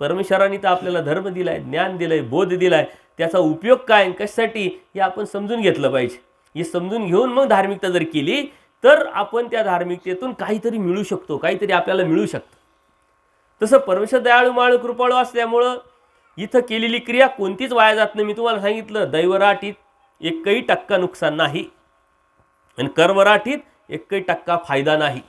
Speaker 1: परमेश्वराने तर आपल्याला धर्म दिलाय, ज्ञान दिलंय, बोध दिलाय. त्याचा उपयोग काय आणि कशासाठी हे आपण समजून घेतलं पाहिजे. हे समजून घेऊन मग धार्मिकता जर केली तर आपण त्या धार्मिकतेतून काहीतरी मिळू शकतो, काहीतरी आपल्याला मिळू शकतं. तसं परमेश्वर दयाळू, माळू, कृपाळू असल्यामुळं इथं केलेली क्रिया कोणतीच वाया जात नाही. मी तुम्हाला सांगितलं, दैवराटीत 1% नुकसान नाही, आणि कर्मराटीत 1% फायदा नाही.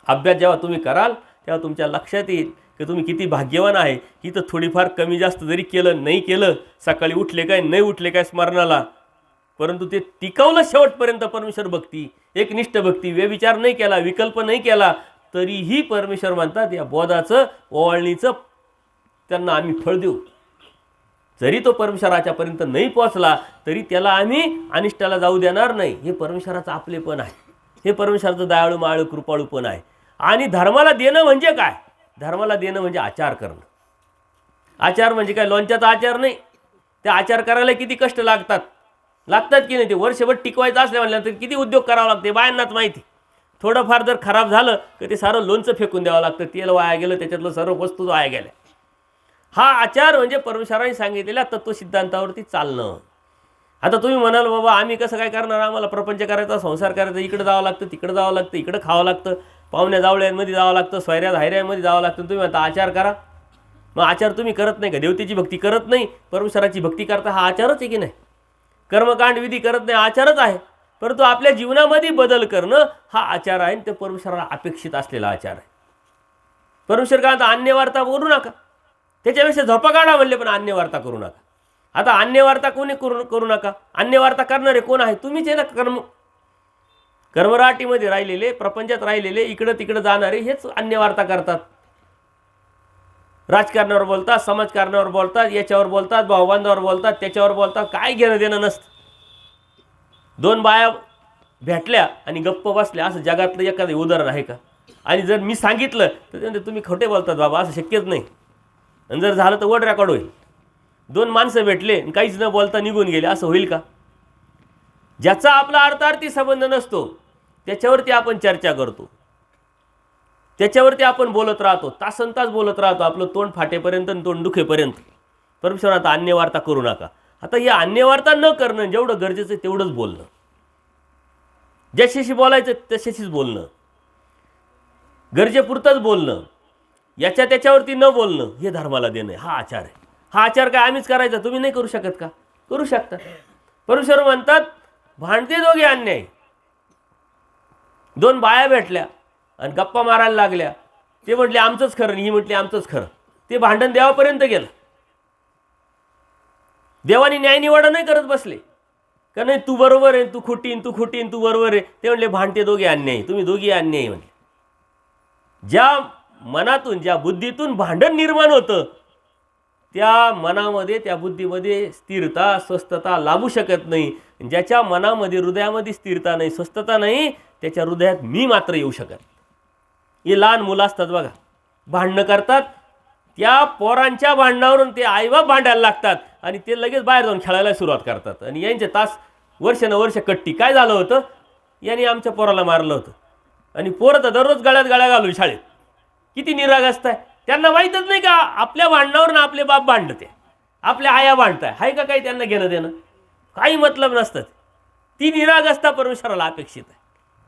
Speaker 1: अभ्यास जेव्हा तुम्ही कराल तेव्हा तुमच्या लक्षात येईल की तुम्ही किती भाग्यवान आहे. इथं थोडीफार कमी जास्त जरी केलं, नाही केलं, सकाळी उठले काय, नाही उठले काय स्मरणाला, परंतु ते टिकवलं शेवटपर्यंत परमेश्वर भक्ती, एकनिष्ठ भक्ती, व्यभिचार नाही केला, विकल्प नाही केला, तरीही परमेश्वर म्हणतात या बोधाचं, ओवाळणीचं त्यांना आम्ही फळ देऊ. जरी तो परमेश्वराच्यापर्यंत नाही पोचला तरी त्याला आम्ही अनिष्टाला जाऊ देणार नाही. हे परमेश्वराचं आपलेपण आहे, हे परमेश्वराचं दयाळू, माळू, कृपाळूपण आहे. आणि धर्माला देणं म्हणजे काय? धर्माला देणं म्हणजे आचार करणं. आचार म्हणजे काय? लोणच्याचा आचार नाही. ते आचार करायला किती कष्ट लागतात की नाही. ते वर्षभर टिकवायचं असल्या म्हणल्यानंतर किती उद्योग करावा लागते बायांनाच माहिती. थोडंफार जर खराब झालं तर ते सारं लोणचं फेकून द्यावं लागतं, तेल वाया गेलं, त्याच्यातलं सर्व वस्तू वाया गेल्या. हा आचार म्हणजे परमेश्वराने सांगितलेल्या तत्वसिद्धांतावरती चालणं. आता तुम्ही म्हणाल बाबा आम्ही कसं काय करणार, आम्हाला प्रपंच करायचा, संसार करायचा, इकडे जावं लागतं, तिकडे जावं लागतं, इकडे खावं लागतं, पाहुण्या जावळ्यांमध्ये जावं लागतं, स्वैऱ्या धायऱ्यांमध्ये जावं लागतं. तुम्ही म्हणता आचार करा. मग आचार तुम्ही करत नाही का? देवतेची भक्ती करत नाही, परमेश्वराची भक्ती करता, हा आचारच आहे की नाही? कर्मकांड विधी करत नाही, आचारच आहे. परंतु आपल्या जीवनामध्ये बदल करणं हा आचार आहे, ते परमेश्वराला अपेक्षित असलेला आचार आहे. परमेश्वर काय आता अन्य वार्ता करू नका, त्याच्यापेक्षा झोपा काढा म्हणले, पण अन्य वार्ता करू नका. आता अन्य वार्ता कोणी करू नका. अन्य वार्ता करणारे कोण आहे? तुम्हीच आहे ना. कर्मराटीमध्ये राहिलेले, प्रपंचात राहिलेले, इकडं तिकडं जाणारे हेच अन्य वार्ता करतात. राजकारणावर बोलतात, समाजकारणावर बोलतात, याच्यावर बोलतात, भावबांधावर बोलतात, त्याच्यावर बोलतात. काय घेणं देणं नसतं. 2 बाया भेटल्या आणि गप्प बसल्या असं जगातलं एखादं उदाहरण आहे का? आणि जर मी सांगितलं तर तुम्ही खोटे बोलतात बाबा, असं शक्यच नाही. आणि जर झालं तर वर्ल्ड रेकॉर्ड होईल. 2 माणसं भेटले काहीच न बोलता निघून गेले, असं होईल का? ज्याचा आपला अर्थार्थी संबंध नसतो त्याच्यावरती आपण चर्चा करतो, त्याच्यावरती आपण बोलत राहतो, तासनतास बोलत राहतो, आपलं तोंड फाटेपर्यंत आणि तोंड दुखेपर्यंत. परमेश्वर आता अन्य वार्ता करू नका. आता या अन्य वार्ता न करणं, जेवढं गरजेचं आहे तेवढंच बोलणं, ज्याच्याशी बोलायचं तशाशीच बोलणं, गरजेपुरतंच बोलणं, याच्या त्याच्यावरती न बोलणं, हे धर्माला देणं आहे. हा आचार आहे. हा आचार काय आम्हीच करायचा, तुम्ही नाही करू शकत का? करू शकता. परमेश्वर म्हणतात भांडते दोघे अन्याय. दोन बाया भेटल्या आणि गप्पा मारायला लागल्या. ते म्हटले आमचंच खरं, ही म्हटली आमचंच खरं. ते भांडण देवापर्यंत गेलं. देवानी न्यायनिवाडा नाही करत बसले का नाही, तू बरोबर आहे, तू खोटीन, तू खोटीन, तू बरोबर आहे. ते म्हणले भांडते दोघे अन्याय, तुम्ही दोघी अन्याय म्हणले. ज्या मनातून, ज्या बुद्धीतून भांडण निर्माण होतं, त्या मनामध्ये, त्या बुद्धीमध्ये स्थिरता, स्वस्थता लाभू शकत नाही. ज्याच्या मनामध्ये, हृदयामध्ये स्थिरता नाही, स्वस्थता नाही, त्याच्या हृदयात मी मात्र येऊ शकत. हे लहान मुलं असतात बघा, भांडणं करतात, त्या पोरांच्या भांडणावरून ते आईबाप भांडायला लागतात आणि ते लगेच बाहेर जाऊन खेळायला सुरुवात करतात. आणि यांचे तास वर्ष कट्टी. काय झालं होतं, यांनी आमच्या पोराला मारलं होतं. आणि पोरं तर दररोज गळ्यात गळ्या घालून शाळेत. किती निरागसत आहे. त्यांना माहीतच नाही का आपल्या भांडणावर ना आपले बाप भांडते, आपल्या आया भांडताय. आहे का काही त्यांना घेणं देणं? काही मतलब नसतं. ती निरागसता परमेश्वराला अपेक्षित आहे.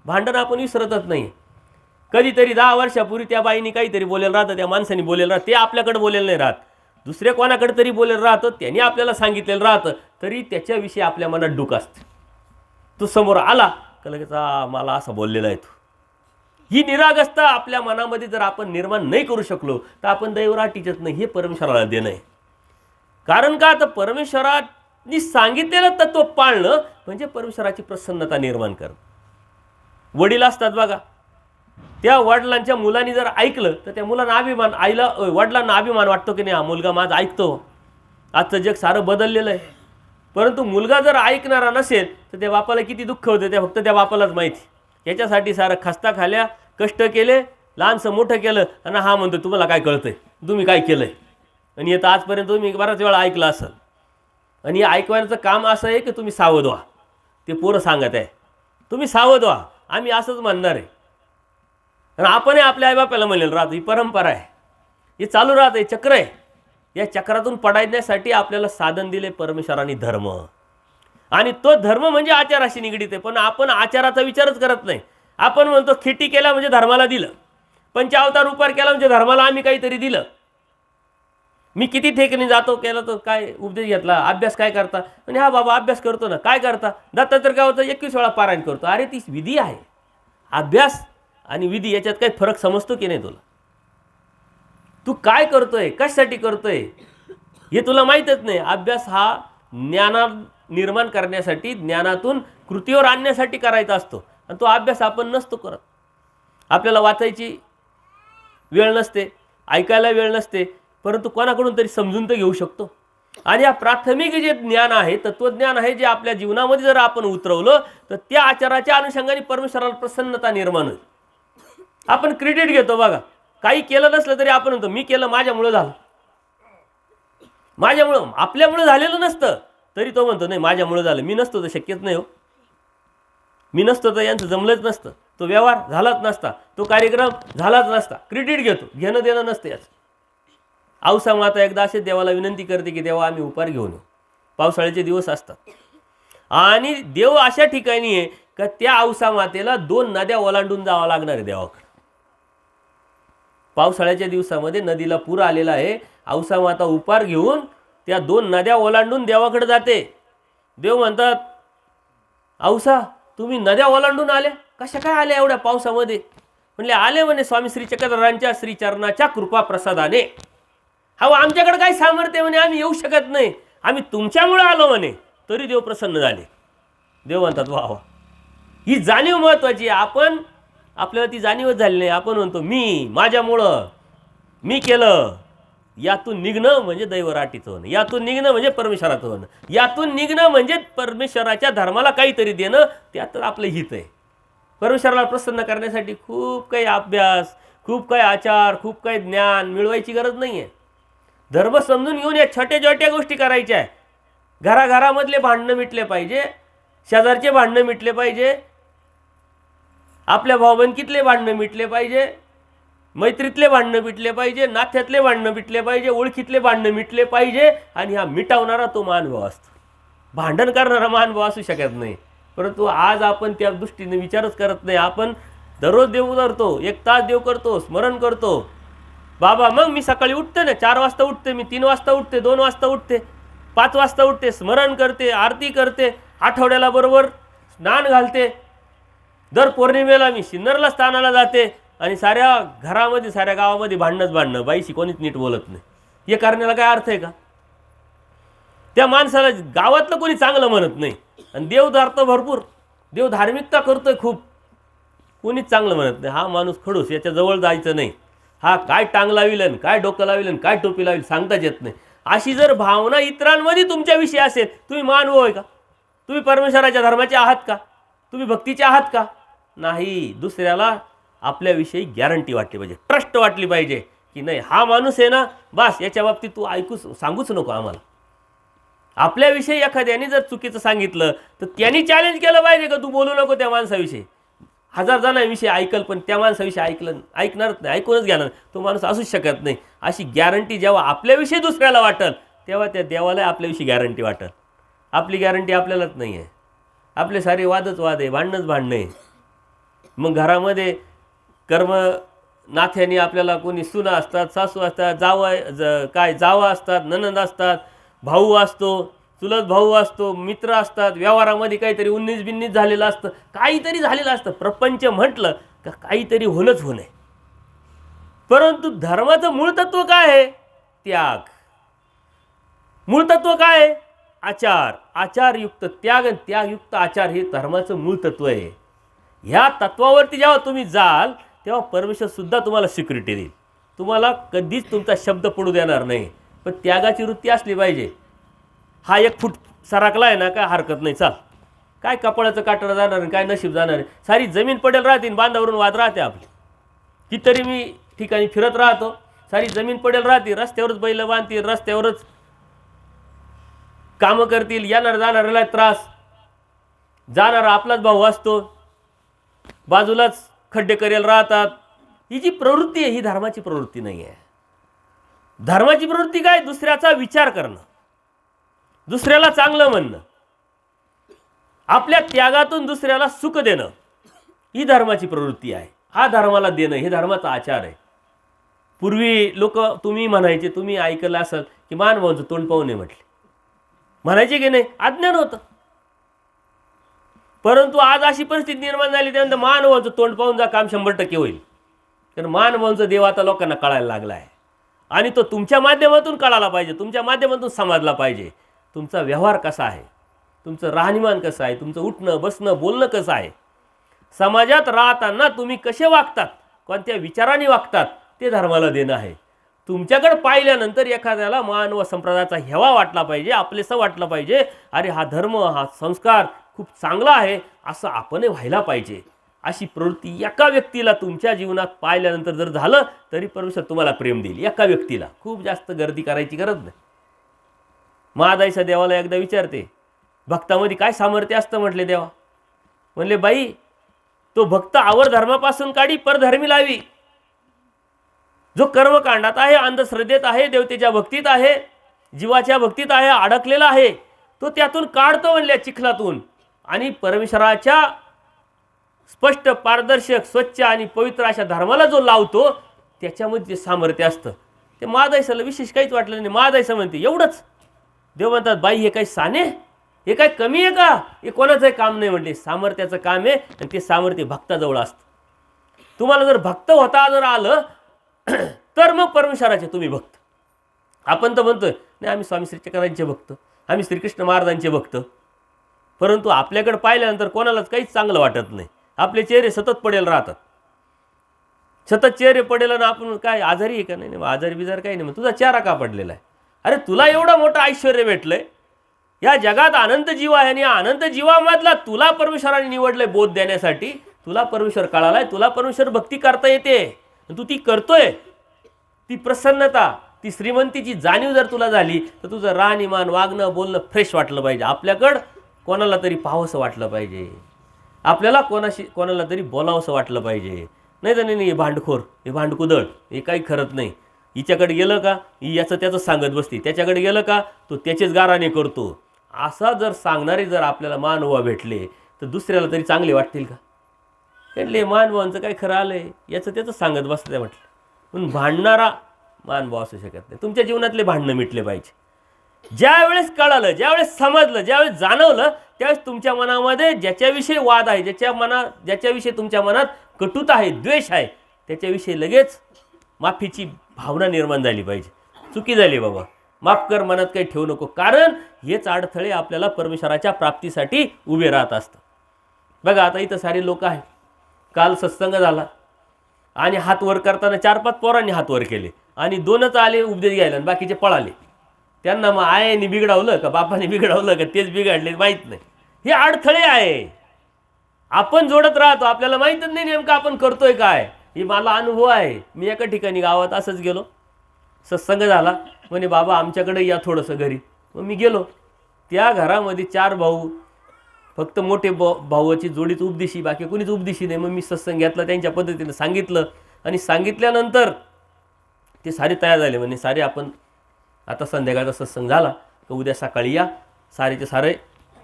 Speaker 1: भांडण आपण विसरतच नाही. कधीतरी 10 वर्षापूर्वी त्या बाईनी काहीतरी बोलेलं राहतं, त्या माणसाने बोलेलं राहतं, ते आपल्याकडे बोलेलं नाही राहत, दुसऱ्या कोणाकडे तरी बोलेलं राहतं, त्यांनी आपल्याला सांगितलेलं राहतं, तरी त्याच्याविषयी आपल्या मनात डूक असते. तो समोर आला का लगेच मला असं बोललेला आहे तू. ही निरागसता आपल्या मनामध्ये जर आपण निर्माण नाही करू शकलो तर आपण दैवराटीचेच नाही. हे परमेश्वराला देणं आहे. कारण का, तर परमेश्वराने सांगितलेलं तत्व पाळणं म्हणजे परमेश्वराची प्रसन्नता निर्माण करणं. वडील असतात बघा, त्या वडिलांच्या मुलांनी जर ऐकलं तर त्या मुलांना अभिमान, आईला वडिलांना अभिमान वाटतो की नाही, हा मुलगा माझा ऐकतो. आजचं जग सारं बदललेलं आहे. परंतु मुलगा जर ऐकणारा नसेल तर त्या बापाला किती दुःख होते ते फक्त त्या बापालाच माहिती. याच्यासाठी सारं खस्ता खाल्या, कष्ट केले, लहानसं मोठं केलं, आणि हा म्हणतो तुम्हाला काय कळतंय, तुम्ही काय केलंय. आणि येतं आजपर्यंत तुम्ही बराच वेळा ऐकलं असेल. आणि ऐकवायचं काम असं आहे की तुम्ही सावध व्हा. ते पोरं सांगत आहे तुम्ही सावध व्हा, आम्ही असंच म्हणणार आहे. आणि आपणही आपल्या आईबापाला म्हणेल राहतो. ही परंपरा आहे, हे चालू राहतं, हे चक्र आहे. या चक्रातून पडायण्यासाठी आपल्याला साधन दिले परमेश्वराने, धर्म. आणि तो धर्म म्हणजे आचाराशी निगडीत आहे. पण आपण आचाराचा विचारच करत नाही. आपण म्हणतो खिटी केला म्हणजे धर्माला दिलं, पंचावतार उपार केला म्हणजे धर्माला आम्ही काहीतरी दिलं. मी किती ठिकाणी जातो, केला तो काय उपदेश घेतला, अभ्यास काय करता, आणि हा बाबा अभ्यास करतो ना, काय करता, दत्तात्रय काय होतं 21 वेळा पारायण करतो. अरे ती विधी आहे. अभ्यास आणि विधी याच्यात काही फरक समजतो की नाही तुला? तू काय करतोय, कशासाठी करतोय हे तुला माहीतच नाही. अभ्यास हा ज्ञाना निर्माण करण्यासाठी, ज्ञानातून कृतीवर आणण्यासाठी करायचा असतो. आणि तो अभ्यास आपण नसतो करत. आपल्याला वाचायची वेळ नसते, ऐकायला वेळ नसते, परंतु कोणाकडून तरी समजून तर घेऊ शकतो. आणि या प्राथमिक जे ज्ञान आहे, तत्वज्ञान आहे, जे आपल्या जीवनामध्ये जर आपण उतरवलं तर त्या आचाराच्या अनुषंगाने परमेश्वराला प्रसन्नता निर्माण होईल. आपण क्रेडिट घेतो बघा, काही केलं नसलं तरी आपण म्हणतो मी केलं, माझ्यामुळं झालं, माझ्यामुळं. आपल्यामुळं झालेलं नसतं तरी तो म्हणतो नाही माझ्यामुळं झालं. मी नसतो तर शक्यच नाही हो, मी नसतो तर यांचं जमलंच नसतं, तो व्यवहार झालाच नसता, तो कार्यक्रम झालाच नसता. क्रेडिट घेतो, घेणं देणं नसतं याचं. औसा माता एकदा असे देवाला विनंती करते की देवा आम्ही उपार घेऊन येऊ. पावसाळ्याचे दिवस असतात आणि देव अशा ठिकाणी आहे का त्या औसा मातेला 2 नद्या ओलांडून जावं लागणार आहे देवाकडे. पावसाळ्याच्या दिवसामध्ये नदीला पूर आलेला आहे. औसा माता उपार घेऊन त्या 2 नद्या ओलांडून देवाकडे जाते. देव म्हणतात औसा तुम्ही नद्या ओलांडून आले, कशा काय आल्या एवढ्या पावसामध्ये? म्हणले आले म्हणे स्वामी श्री चक्रधरांच्या श्रीचरणाच्या कृपा प्रसादाने. हा आमच्याकडे काय सामर्थ्य म्हणे, आम्ही येऊ शकत नाही, आम्ही तुमच्यामुळे आलो म्हणे. तरी देव प्रसन्न झाले. देव म्हणतात वा वा, ही जाणीव महत्वाची आहे. आपण आपल्याला ती जाणीवच झाली नाही. आपण म्हणतो मी, माझ्यामुळं, मी केलं. यातून निघणं म्हणजे दैवराटीचं होणं, यातून निघणं म्हणजे परमेश्वराचं होणं, यातून निघणं म्हणजे परमेश्वराच्या धर्माला काहीतरी देणं. त्यात आपलं हित आहे. परमेश्वराला प्रसन्न करण्यासाठी खूप काही अभ्यास, खूप काही आचार, खूप काही ज्ञान मिळवायची गरज नाही आहे. धर्म समजून घेऊन या छोट्या छोट्या गोष्टी करायच्या आहे. घराघरामधले भांडणं मिटले पाहिजे, शेजारचे भांडणं मिटले पाहिजे, आपल्या भावबंदकीतले भांडणं मिटले पाहिजे, मैत्रीतले भांडणं मिटले पाहिजे, नात्यातले भांडणं मिटले पाहिजे, ओळखीतले भांडणं मिटले पाहिजे. आणि हा मिटवणारा तो महानुभाव असतो. भांडण करणारा महानुभाव असू शकत नाही. परंतु आज आपण त्या दृष्टीने विचारच करत नाही. आपण दररोज देव करतो, 1 तास देव करतो, स्मरण करतो. बाबा मग मी सकाळी उठते ना, 4 वाजता उठते, मी 3 वाजता उठते, 2 वाजता उठते, 5 वाजता उठते, स्मरण करते, आरती करते, आठवड्याला बरोबर स्नान घालते, दर पौर्णिमेला मी सिन्नरला स्नानाला जाते. आणि साऱ्या घरामध्ये साऱ्या गावामध्ये भांडणं, बाईशी कोणीच नीट बोलत नाही. हे करण्याला काय अर्थ आहे का? त्या माणसाला गावातलं कोणी चांगलं म्हणत नाही. आणि देव धरतो भरपूर, देव धार्मिकता करतोय खूप, कोणीच चांगलं म्हणत नाही. हा माणूस खडूस, याच्या जवळ जायचं नाही. हा काय टांग लाविल, काय डोकं लाविल, काय टोपी लाविल सांगताच येत नाही. अशी जर भावना इतरांमध्ये तुमच्याविषयी असेल, तुम्ही मानव आहे का? तुम्ही परमेश्वराच्या धर्माचे आहात का? तुम्ही भक्तीचे आहात का? नाही. दुसऱ्याला आपल्याविषयी गॅरंटी वाटली पाहिजे, ट्रस्ट वाटली पाहिजे की नाही हा माणूस आहे ना, बस याच्या बाबतीत तू सांगूच नको आम्हाला. आपल्याविषयी एखाद्याने जर चुकीचं सांगितलं तर त्यांनी चॅलेंज केलं पाहिजे का तू बोलू नको त्या माणसाविषयी. 1000 जणांविषयी ऐकल पण त्या माणसाविषयी ऐकणारच नाही, ऐकूनच घेणार. तो माणूस असूच शकत नाही. अशी गॅरंटी जेव्हा आपल्याविषयी दुसऱ्याला वाटेल तेव्हा त्या देवाला आपल्याविषयी गॅरंटी वाटेल. आपली गॅरंटी आपल्यालाच नाही आहे. आपले सारे वादच वाद आहे, भांडणंच भांडणं आहे. मग घरामध्ये कर्म नाथ्याने आपल्याला कोणी सुना असतात, सासू असतात, जावा असतात, ननंद असतात, भाऊ असतो, चुलत भाऊ असतो, मित्र असतात, व्यवहारामध्ये काहीतरी 19-20 झालेलं असतं, काहीतरी झालेलं असतं. प्रपंच म्हटलं का काहीतरी होणंच होणं. परंतु धर्माचं मूळ तत्व काय आहे? त्याग. मूळ तत्व काय आहे? आचार. आचारयुक्त त्याग आणि त्यागयुक्त आचार हे धर्माचं मूळ तत्व आहे. ह्या तत्वावरती जेव्हा तुम्ही जाल तेव्हा परमेश्वर सुद्धा तुम्हाला सिक्युरिटी देईल. तुम्हाला कधीच तुमचा शब्द पडू देणार नाही. पण त्यागाची वृत्ती असली पाहिजे. हा 1 फूट सरकला आहे ना, काय हरकत नाही, चाल. काय कपाळाचं काटर जाणार, काय नशीब जाणार आहे. सारी जमीन पडेल राहते, बांधावरून वाद राहते आपली. कितीतरी मी ठिकाणी फिरत राहतो, सारी जमीन पडेल राहते, रस्त्यावरच बैल बांधतील, रस्त्यावरच कामं करतील, येणार जाणाऱ्याला त्रास. जाणारा आपलाच भाऊ असतो, बाजूलाच खड्डे करेल राहतात. ही जी प्रवृत्ती आहे ही धर्माची प्रवृत्ती नाही आहे. धर्माची प्रवृत्ती काय? दुसऱ्याचा विचार करणं, दुसऱ्याला चांगलं म्हणणं, आपल्या त्यागातून दुसऱ्याला सुख देणं, ही धर्माची प्रवृत्ती आहे. हा धर्माला देणं हे धर्माचा आचार आहे. पूर्वी लोक तुम्ही म्हणायचे, तुम्ही ऐकलं असेल की मानवाचं तोंड पाहू नये म्हटले, म्हणायचे की नाही? अज्ञान होतं. परंतु आज अशी परिस्थिती निर्माण झाली, त्यानंतर मानवाचं तोंड पाहून जा काम 100% होईल. कारण मानवांचा देव आता लोकांना कळायला लागला आहे. आणि तो तुमच्या माध्यमातून कळाला पाहिजे, तुमच्या माध्यमातून समजला पाहिजे. तुमचा व्यवहार कसा आहे, तुमचं राहणीमान कसं आहे, तुमचं उठणं बसणं बोलणं कसं आहे, समाजात राहताना तुम्ही कसे वागतात, कोणत्या विचाराने वागतात, ते धर्माला देणं आहे. तुमच्याकडे पाहिल्यानंतर एखाद्याला मानव संप्रदायाचा हेवा वाटला पाहिजे, आपलेसं वाटलं पाहिजे. अरे हा धर्म, हा संस्कार खूप चांगला आहे असं आपणही व्हायला पाहिजे. अशी प्रवृत्ती एका व्यक्तीला तुमच्या जीवनात पाहिल्यानंतर जर झालं तरी परमेश्वर तुम्हाला प्रेम देईल. एका व्यक्तीला. खूप जास्त गर्दी करायची गरज नाही. महादाईच्या देवाला एकदा विचारते, भक्तामध्ये काय सामर्थ्य असतं म्हटले देवा. म्हणले बाई, तो भक्त आवर धर्मापासून काढी परधर्मी लावी. जो कर्मकांडात आहे, अंधश्रद्धेत आहे, देवतेच्या भक्तीत आहे, जीवाच्या भक्तीत आहे, अडकलेला आहे, तो त्यातून काढतो म्हणल्या चिखलातून आणि परमेश्वराच्या स्पष्ट पारदर्शक स्वच्छ आणि पवित्र अशा धर्माला जो लावतो त्याच्यामध्ये जे सामर्थ्य असतं ते महादाईसाला विशेष काहीच वाटलं नाही. महादाईसा म्हणते एवढंच. देव म्हणतात बाई हे काही साने, हे काय कमी आहे का? हे कोणाचंही काम नाही म्हटले, सामर्थ्याचं काम आहे. आणि ते सामर्थ्य भक्ताजवळ असतं. तुम्हाला जर भक्त होता जर आलं तर मग परमेश्वराचे तुम्ही भक्त. आपण तर म्हणतोय नाही आम्ही स्वामी श्रीचक्रांचे भक्त, आम्ही श्रीकृष्ण महाराजांचे भक्त. परंतु आपल्याकडे पाहिल्यानंतर कोणालाच काहीच चांगलं वाटत नाही. आपले चेहरे सतत पडेल राहतात, सतत चेहरे पडेल ना. आपण काय आजारी आहे का? नाही आजारी बिजार काही नाही. मग तुझा चेहरा का पडलेला आहे? अरे तुला एवढं मोठं ऐश्वर्य भेटलंय, या जगात अनंत जीव आहे आणि या अनंत जीवामधला तुला परमेश्वराने निवडलंय बोध देण्यासाठी. तुला परमेश्वर कळालाय, तुला परमेश्वर भक्ती करता येते, तू ती करतोय. ती प्रसन्नता, ती श्रीमंतीची जाणीव जर तुला झाली तर तुझं राहणीमान वागणं बोलणं फ्रेश वाटलं पाहिजे. आपल्याकडं कोणाला तरी पाहावंसं वाटलं पाहिजे, आपल्याला कोणाला तरी बोलावंसं वाटलं पाहिजे. नाही तर नाही, हे भांडखोर, हे भांडकुदळ, हे काही खरत नाही. हिच्याकडे गेलं का ही याचं त्याचं सांगत बसते, त्याच्याकडे गेलं का तो त्याचेच गाराने करतो. असा जर सांगणारे जर आपल्याला महानुभाव भेटले तर दुसऱ्याला तरी चांगले वाटतील का? म्हटले महानुभावांचं काय खरं आलं आहे, याचं त्याचं सांगत बसतं म्हटलं. पण भांडणारा महानुभाव असू शकत नाही. तुमच्या जीवनातले भांडणं मिटले पाहिजे. ज्या वेळेस कळालं, ज्यावेळेस समजलं, ज्यावेळेस जाणवलं, त्यावेळेस तुमच्या मनामध्ये ज्याच्याविषयी वाद आहे, ज्याच्याविषयी तुमच्या मनात कटुता आहे, द्वेष आहे, त्याच्याविषयी लगेच माफीची भावना निर्माण झाली पाहिजे. चुकी झाली बाबा, माफ कर, मनात काही ठेवू नको. कारण हेच अडथळे आपल्याला परमेश्वराच्या प्राप्तीसाठी उभे राहत असतात. बघा आता इथं सारे लोक आहे. काल सत्संग झाला आणि हात वर करताना 4-5 पोरांनी हात वर केले आणि 2च आले उपदेश घ्यायला आणि बाकीचे पळाले. त्यांना मग आईने बिघडवलं का बापाने बिघडवलं का तेच बिघडले माहीत नाही. हे अडथळे आहे, आपण जोडत राहतो, आपल्याला माहीतच नाही नेमकं आपण करतोय काय. ही मला अनुभव आहे. मी एका ठिकाणी गावात असंच गेलो, सत्संग झाला, म्हणे बाबा आमच्याकडे या थोडंसं घरी. मग मी गेलो. त्या घरामध्ये 4 भाऊ, फक्त मोठे भावाची जोडीच उपदेशी, बाकी कोणीच उपदेशी नाही. मग मी सत्संग घेतला, त्यांच्या पद्धतीने सांगितलं आणि सांगितल्यानंतर ते सारे तयार झाले. म्हणे सारे आपण आता संध्याकाळचा सत्संग झाला तर उद्या सकाळी या, सारेचे सारे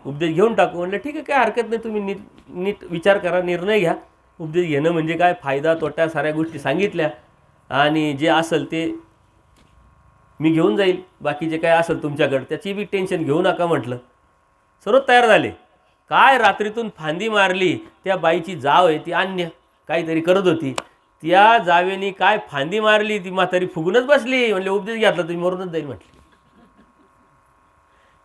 Speaker 1: उपदेश घेऊन टाकू. म्हटलं ठीक आहे, काय हरकत नाही, तुम्ही नीट विचार करा, निर्णय घ्या. उपदेश घेणं म्हणजे काय, फायदा तोटा साऱ्या गोष्टी सांगितल्या आणि जे असेल ते मी घेऊन जाईल, बाकीचे काय असेल तुमच्याकडं त्याची बी टेन्शन घेऊ नका म्हटलं. सर्व तयार झाले. काय रात्रीतून फांदी मारली, त्या बाईची जाव आहे ती अन्य काहीतरी करत होती, त्या जावेनी काय फांदी मारली, ती म्हातारी फुगूनच बसली. म्हणले उपदेश घातला तुम्ही मरूनच जाईल म्हटली.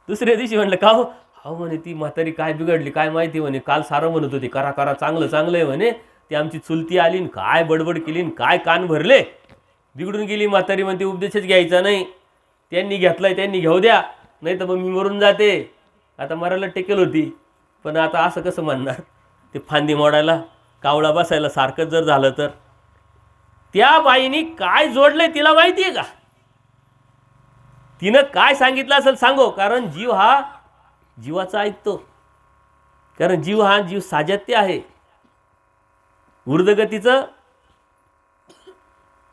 Speaker 1: दुसऱ्या दिवशी म्हणलं का हो, हा म्हणे ती म्हातारी काय बिघडली काय माहिती. म्हणे काल सारं म्हणत होती करा करा चांगलं चांगलं आहे म्हणे, ती आमची चुलती आली न काय बडबड केली न काय कान भरले, बिघडून गेली म्हातारी. म्हणते उपदेशच घ्यायचा नाही, त्यांनी घेतलाय त्यांनी घेऊ द्या, नाही तर मग मी मरून जाते. आता मरायला टेकेल होती, पण आता असं कसं म्हणणार, ते फांदी मोडायला कावळा बसायला सारखंच जर झालं तर. त्या बाईनी काय जोडलंय तिला माहिती आहे का, तिनं काय सांगितलं असेल सांगो. कारण जीव हा जीवाचा ऐकतो, कारण जीव हा जीव साजत्य आहे. ऊर्ध्वगतीचं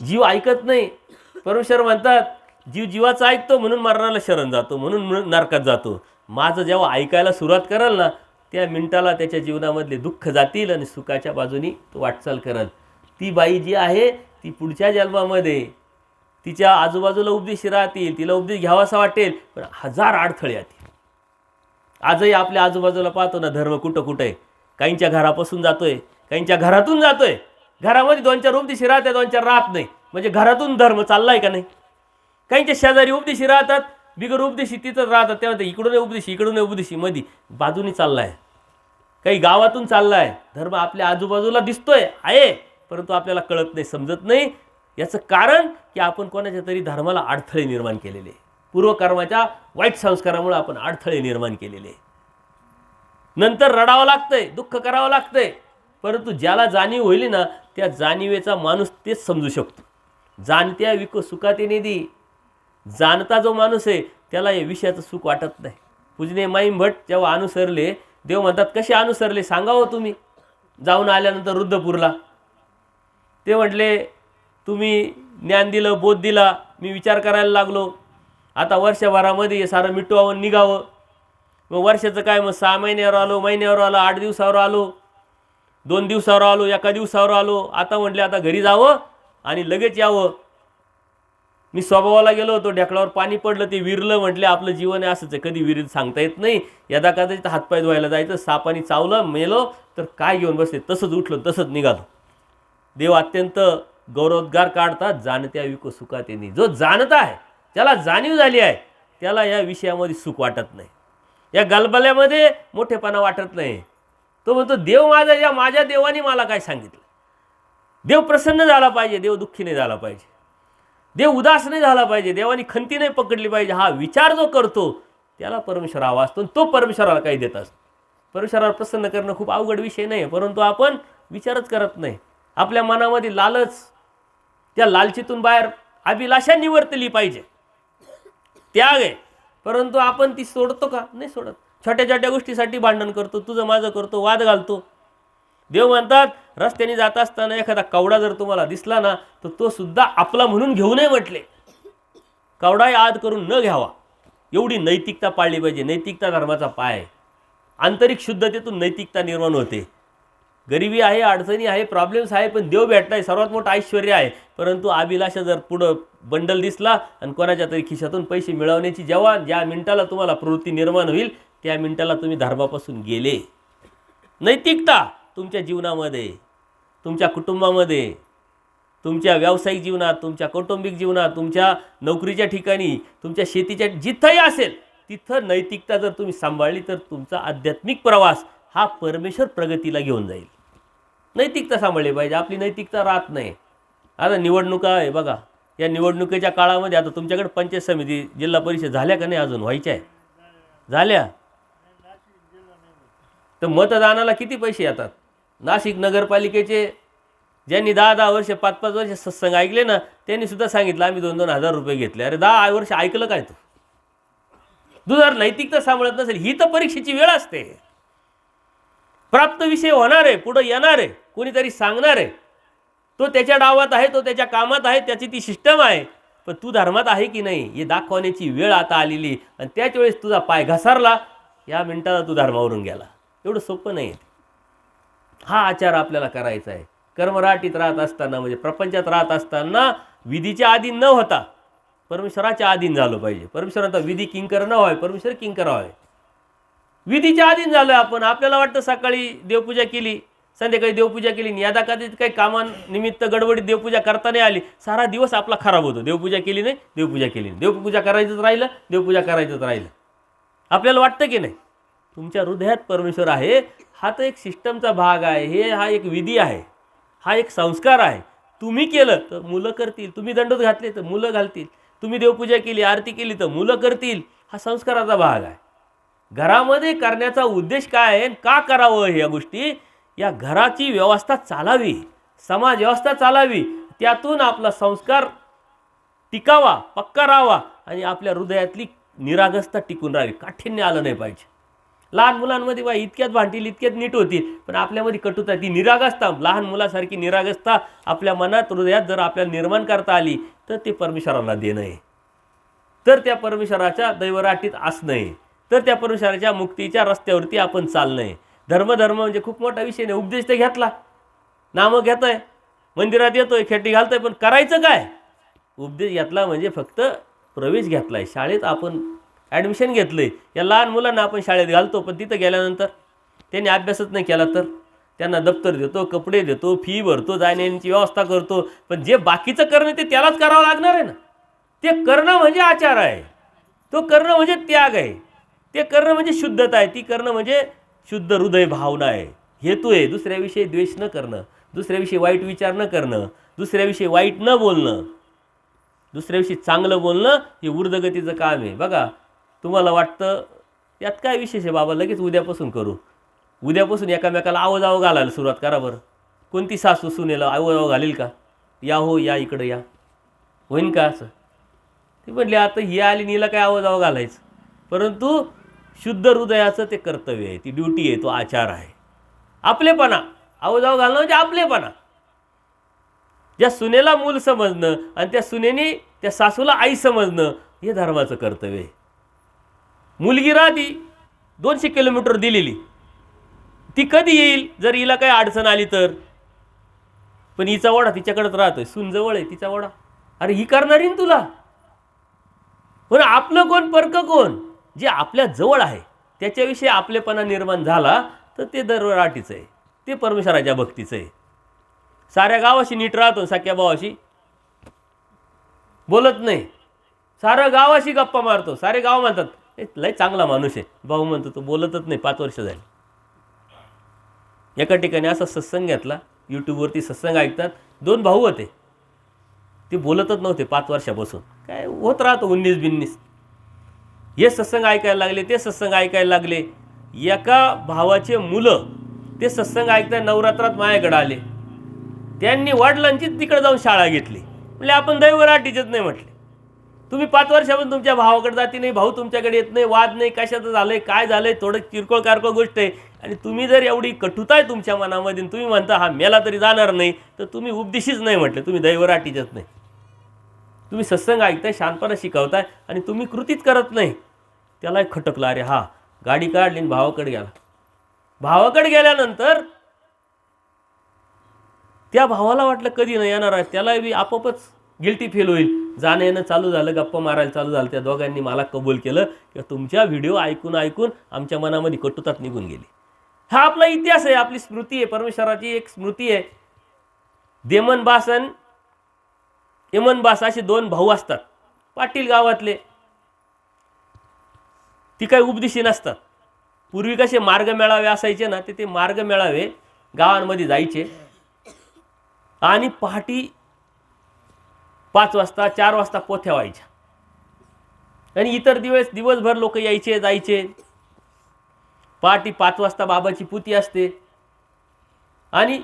Speaker 1: जीव ऐकत नाही. परमेश्वर म्हणतात जीव जीवाचा ऐकतो म्हणून मरणाला शरण जातो, म्हणून नरकात जातो. माझं जेव्हा ऐकायला सुरुवात कराल ना, त्या मिनिटाला त्याच्या जीवनामधले दुःख जातील आणि सुखाच्या बाजूनी तो वाटचाल करल. ती बाई जी आहे ती पुढच्या जन्मामध्ये तिच्या आजूबाजूला उपदेशी राहतील, तिला उपदेश घ्यावासा वाटेल, पण 1000 अडथळे येतील. आजही आपल्या आजूबाजूला पाहतो ना, धर्म कुठं कुठं आहे. काहींच्या घरापासून जातोय, काहींच्या घरातून जातोय. घरामध्ये 2-4 उपदेशी राहतात, 2-4 राहत नाही, म्हणजे घरातून धर्म चाललाय का नाही. काहींच्या शेजारी उपदेशी राहतात, बिगर उपदेशी तिथंच राहतात, तेव्हा इकडून उपदेशी इकडून उपदेशी, मध्ये बाजूनी चाललाय. काही गावातून चाललाय. धर्म आपल्या आजूबाजूला दिसतोय आहे, परंतु आपल्याला कळत नाही, समजत नाही. याचं कारण की आपण कोणाच्या तरी धर्माला अडथळे निर्माण केलेले, पूर्वकर्माच्या वाईट संस्कारामुळे आपण अडथळे निर्माण केलेले. नंतर रडावं लागतंय, दुःख करावं लागतंय, परंतु ज्याला जाणीव होईल ना, त्या जाणीवेचा माणूस तेच समजू शकतो. जाणत्या विको सुखाते निधी, जाणता जो माणूस आहे त्याला या विषयाचं सुख वाटत नाही. पूजनीय माईम भट जेव्हा अनुसरले, देव म्हणतात कसे अनुसरले सांगावं तुम्ही. जाऊन आल्यानंतर रुद्रपूरला ते म्हटले तुम्ही ज्ञान दिलं, बोध दिला, मी विचार करायला लागलो, आता वर्षभरामध्ये हे सारं मिटवावं निघावं. मग वर्षाचं काय, मग 6 महिन्यावर आलो, महिन्यावर आलो, 8 दिवसावर आलो, 2 दिवसावर आलो, 1 दिवसावर आलो. आता म्हटले आता घरी जावं आणि लगेच यावं. मी स्वभावाला गेलो होतो, ढेकळावर पाणी पडलं, ते विरलं. म्हटले आपलं जीवन आहे असंच आहे, कधी विरीत सांगता येत नाही. यदा कदाचित हातपाय धुवायला जायचं, सापानी चावलं मेलो तर काय घेऊन बसले, तसंच उठलं तसंच निघालो. देव अत्यंत गौरवोद्गार काढतात, जाणत्या विको सुखाते निधी. जो जाणत आहे, ज्याला जाणीव झाली आहे, त्याला या विषयामध्ये सुख वाटत नाही, या गलबल्यामध्ये मोठेपणा वाटत नाही. तो म्हणतो देव माझा, या माझ्या देवाने मला काय सांगितलं. देव प्रसन्न झाला पाहिजे, देव दुःखी नाही झाला पाहिजे, देव उदास नाही झाला पाहिजे, देवानी खंती नाही पकडली पाहिजे. हा विचार जो करतो त्याला परमेश्वर हवा असतो, तो परमेश्वराला काही देत असतो. परमेश्वराला प्रसन्न करणं खूप अवघड विषय नाही, परंतु आपण विचारच करत नाही. आपल्या मनामध्ये लालच, त्या लालचीतून बाहेर अभिलाषा निवर्तली पाहिजे, त्याग आहे, परंतु आपण ती सोडतो का, नाही सोडत. छोट्या छोट्या गोष्टीसाठी भांडण करतो, तुझं माझं करतो, वाद घालतो. देव म्हणतात रस्त्याने जात असताना एखादा कवडा जर तुम्हाला दिसला ना तर तो सुद्धा आपला म्हणून घेऊ नये म्हटले. कवडाही आद करून न घ्यावा. एवढी नैतिकता पाळली पाहिजे. नैतिकता धर्माचा पाय आहे. आंतरिक शुद्धतेतून नैतिकता निर्माण होते. गरिबी आहे, अडचणी आहे, प्रॉब्लेम्स आहे, पण देव भेटताय सर्वात मोठं ऐश्वर्य आहे. परंतु अभिलाषा जर पुढं बंडल दिसला आणि कोणाच्या तरी खिशातून पैसे मिळवण्याची ज्या मिनिटाला तुम्हाला प्रवृत्ती निर्माण होईल त्या मिनिटाला तुम्ही धर्मापासून गेले. नैतिकता तुमच्या जीवनामध्ये, तुमच्या कुटुंबामध्ये, तुमच्या व्यावसायिक जीवनात, तुमच्या कौटुंबिक जीवनात, तुमच्या नोकरीच्या ठिकाणी, तुमच्या शेतीच्या जिथंही असेल तिथं नैतिकता जर तुम्ही सांभाळली तर तुमचा आध्यात्मिक प्रवास हा परमेश्वर प्रगतीला घेऊन जाईल. नैतिकता सांभाळली पाहिजे. आपली नैतिकता राहत नाही. आता निवडणुका आहे बघा. या निवडणुकीच्या काळामध्ये आता तुमच्याकडे पंचायत समिती, जिल्हा परिषद झाल्या का नाही? अजून व्हायच्या आहे. झाल्या तर मतदानाला किती पैसे येतात? नाशिक नगरपालिकेचे ज्यांनी 10-10 वर्ष 5-5 वर्ष सत्संग ऐकले ना त्यांनी सुद्धा सांगितलं आम्ही 2-2 हजार रुपये घेतले. अरे 10 वर्ष ऐकलं काय तू जर नैतिकता सांभाळत नसेल? ही तर परीक्षेची वेळ असते. प्राप्त विषय होणार आहे, पुढं येणार आहे, कोणीतरी सांगणार आहे. तो त्याच्या डावात आहे, तो त्याच्या कामात आहे, त्याची ती सिस्टम आहे. पण तू धर्मात आहे की नाही हे दाखवण्याची वेळ आता आलेली. आणि त्याच वेळेस तुझा पाय घसरला, या मिनिटाला तू धर्मावरून गेला. एवढं सोपं नाही. हा आचार आपल्याला करायचा आहे. कर्मराटीत राहत असताना म्हणजे प्रपंचात राहत असताना विधीच्या अधीन न होता परमेश्वराच्या अधीन झालं पाहिजे. परमेश्वराचा विधी किंकर न व्हावे, परमेश्वर किंकर व्हावे. विधीच्या अधीन झालोय आपण. आपल्याला वाटतं सकाळी देवपूजा केली, संध्याकाळी देवपूजा केली, यादाकादित काही कामानिमित्त गडबडीत देवपूजा करता नाही आली, सारा दिवस आपला खराब होतो. देवपूजा केली नाही, देवपूजा केली नाही, देवपूजा करायचंच राहिलं, देवपूजा करायचंच राहिलं. आपल्याला वाटतं की नाही? तुमच्या हृदयात परमेश्वर आहे. हा तर एक सिस्टमचा भाग आहे. हा एक विधी आहे, हा एक संस्कार आहे. तुम्ही केलं तर मुलं करतील, तुम्ही दंडोत घातले तर मुलं घालतील, तुम्ही देवपूजा केली, आरती केली तर मुलं करतील. हा संस्काराचा भाग आहे. घरामध्ये करण्याचा उद्देश काय आहे, का करावं ह्या गोष्टी? या घराची व्यवस्था चालावी, समाज व्यवस्था चालावी, त्यातून आपला संस्कार टिकावा, पक्का राहावा आणि आपल्या हृदयातली निरागसता टिकून राहावी. काठीण्य आलं नाही पाहिजे. लहान मुलांमध्ये बा इतक्यात भांडतील, इतक्यात नीट होतील, पण आपल्यामध्ये कटुता, ती निरागसता, लहान मुलासारखी निरागसता आपल्या मनात, हृदयात जर आपल्याला निर्माण करता आली तर ते परमेश्वराला देणं आहे. तर त्या परमेश्वराच्या दैवराटीत असणं आहे. तर त्या परमेश्वराच्या मुक्तीच्या रस्त्यावरती आपण चालणं आहे. धर्म म्हणजे खूप मोठा विषय नाही. उपदेश तर घेतला, नामं घेतोय, मंदिरात येतोय, खेटी घालतोय, पण करायचं काय? उपदेश घेतला म्हणजे फक्त प्रवेश घेतलाय. शाळेत आपण ॲडमिशन घेतलंय. या लहान मुलांना आपण शाळेत घालतो, पण तिथं गेल्यानंतर त्यांनी अभ्यासच नाही केला तर त्यांना दप्तर देतो, कपडे देतो, फी भरतो, जाण्याची व्यवस्था करतो, पण जे बाकीचं करणं ते त्यालाच करावं लागणार आहे ना. ते करणं म्हणजे आचार आहे. तो करणं म्हणजे त्याग आहे. ते करणं म्हणजे शुद्धता आहे. ती करणं म्हणजे शुद्ध हृदय भावना आहे, हेतू आहे. दुसऱ्याविषयी द्वेष न करणं, दुसऱ्याविषयी वाईट विचार न करणं, दुसऱ्याविषयी वाईट न बोलणं, दुसऱ्याविषयी चांगलं बोलणं हे ऊर्ध्वगतीचं काम आहे. बघा, तुम्हाला वाटतं यात काय विशेष आहे बाबा, लगेच उद्यापासून करू. उद्यापासून एकामेकाला आवाजावं घालायला सुरुवात करा बरं. कोणती सासू सुनेला आवाजावं घालील का? या हो, या इकडं या, होईन का असं? ती म्हणली आता ही आली, नीला काय आवाजावं घालायचं? परंतु शुद्ध हृदयाचं ते कर्तव्य आहे, ती ड्युटी आहे, तो आचार आहे. आपलेपणा, आवाजावं घालणं म्हणजे आपलेपणा. ज्या सुनेला मूल समजणं आणि त्या सुनेने त्या सासूला आई समजणं हे धर्माचं कर्तव्य आहे. मुलगी राहती 200 किलोमीटर दिलेली, ती कधी येईल जर हिला काही अडचण आली तर? पण हिचा वडा तिच्याकडेच राहतोय, सून जवळ आहे, तिचा वडा अरे ही करणारी ना तुला. पण आपलं कोण, परक कोण? जे आपल्या जवळ आहे त्याच्याविषयी आपलेपणा निर्माण झाला तर ते दरराटीचं आहे, ते परमेश्वराच्या भक्तीचं आहे. साऱ्या गावाशी नीट राहतो, सख्या भावाशी बोलत नाही, सारं गावाशी गप्पा मारतो, सारे गाव म्हणतात लय चांगला माणूस आहे. भाऊ म्हणतो तो बोलतच नाही, 5 वर्ष झाली. एका ठिकाणी असा सत्संग घेतला, यूट्यूबवरती सत्संग ऐकतात, 2 भाऊ होते, ते बोलतच नव्हते 5 वर्षापासून. काय होत राहतो 19-20. हे सत्संग ऐकायला लागले, ते सत्संग ऐकायला लागले. एका भावाचे मुलं ते सत्संग ऐकताय नवरात्रात माझ्याकडे आले. त्यांनी वडिलांची तिकडे जाऊन शाळा घेतली. म्हणजे आपण दैवराटीचेच नाही म्हटले. तुम्ही 5 वर्षापासून तुमच्या भावाकडे जाती नाही, भाऊ तुमच्याकडे येत नाही, वाद नाही, कशाचं झालंय काय झालंय, थोडं किरकोळ कारकोळ गोष्ट आहे, आणि तुम्ही जर एवढी कटुता आहे तुमच्या मनामध्ये तुम्ही म्हणता हा मेला तरी जाणार नाही, तर तुम्ही उपदेशीच नाही म्हटलं, तुम्ही दैवराटीचंच नाही. तुम्ही सत्संग ऐकताय, शांतपणा शिकवताय आणि तुम्ही कृतीच करत नाही. त्याला एक खटकलं, अरे हा गाडी काढली आणि भावाकडे गेला. भावाकडे गेल्यानंतर त्या भावाला वाटलं कधी नाही येणार आहे, त्याला बी आपोआपच गिल्टी फील होईल. जाणं येणं चालू झालं, गप्पा मारायला चालू झालं. त्या दोघांनी मला कबूल केलं की तुमच्या व्हिडिओ ऐकून ऐकून आमच्या मनामध्ये कटुतात निघून गेली. हा आपला इतिहास आहे, आपली स्मृती आहे, परमेश्वराची एक स्मृती आहे. देमनबास आणि यमनबास असे 2 भाऊ असतात पाटील गावातले. ती काही उपदेशी नसतात. पूर्वी कसे मार्ग मेळावे असायचे ना, ते मार्ग मेळावे गावांमध्ये जायचे आणि पहाटी 5 वाजता 4 वाजता पोथ्या व्हायच्या आणि इतर दिवसभर लोक यायचे जायचे. पहाटी 5 वाजता बाबाची पुती असते आणि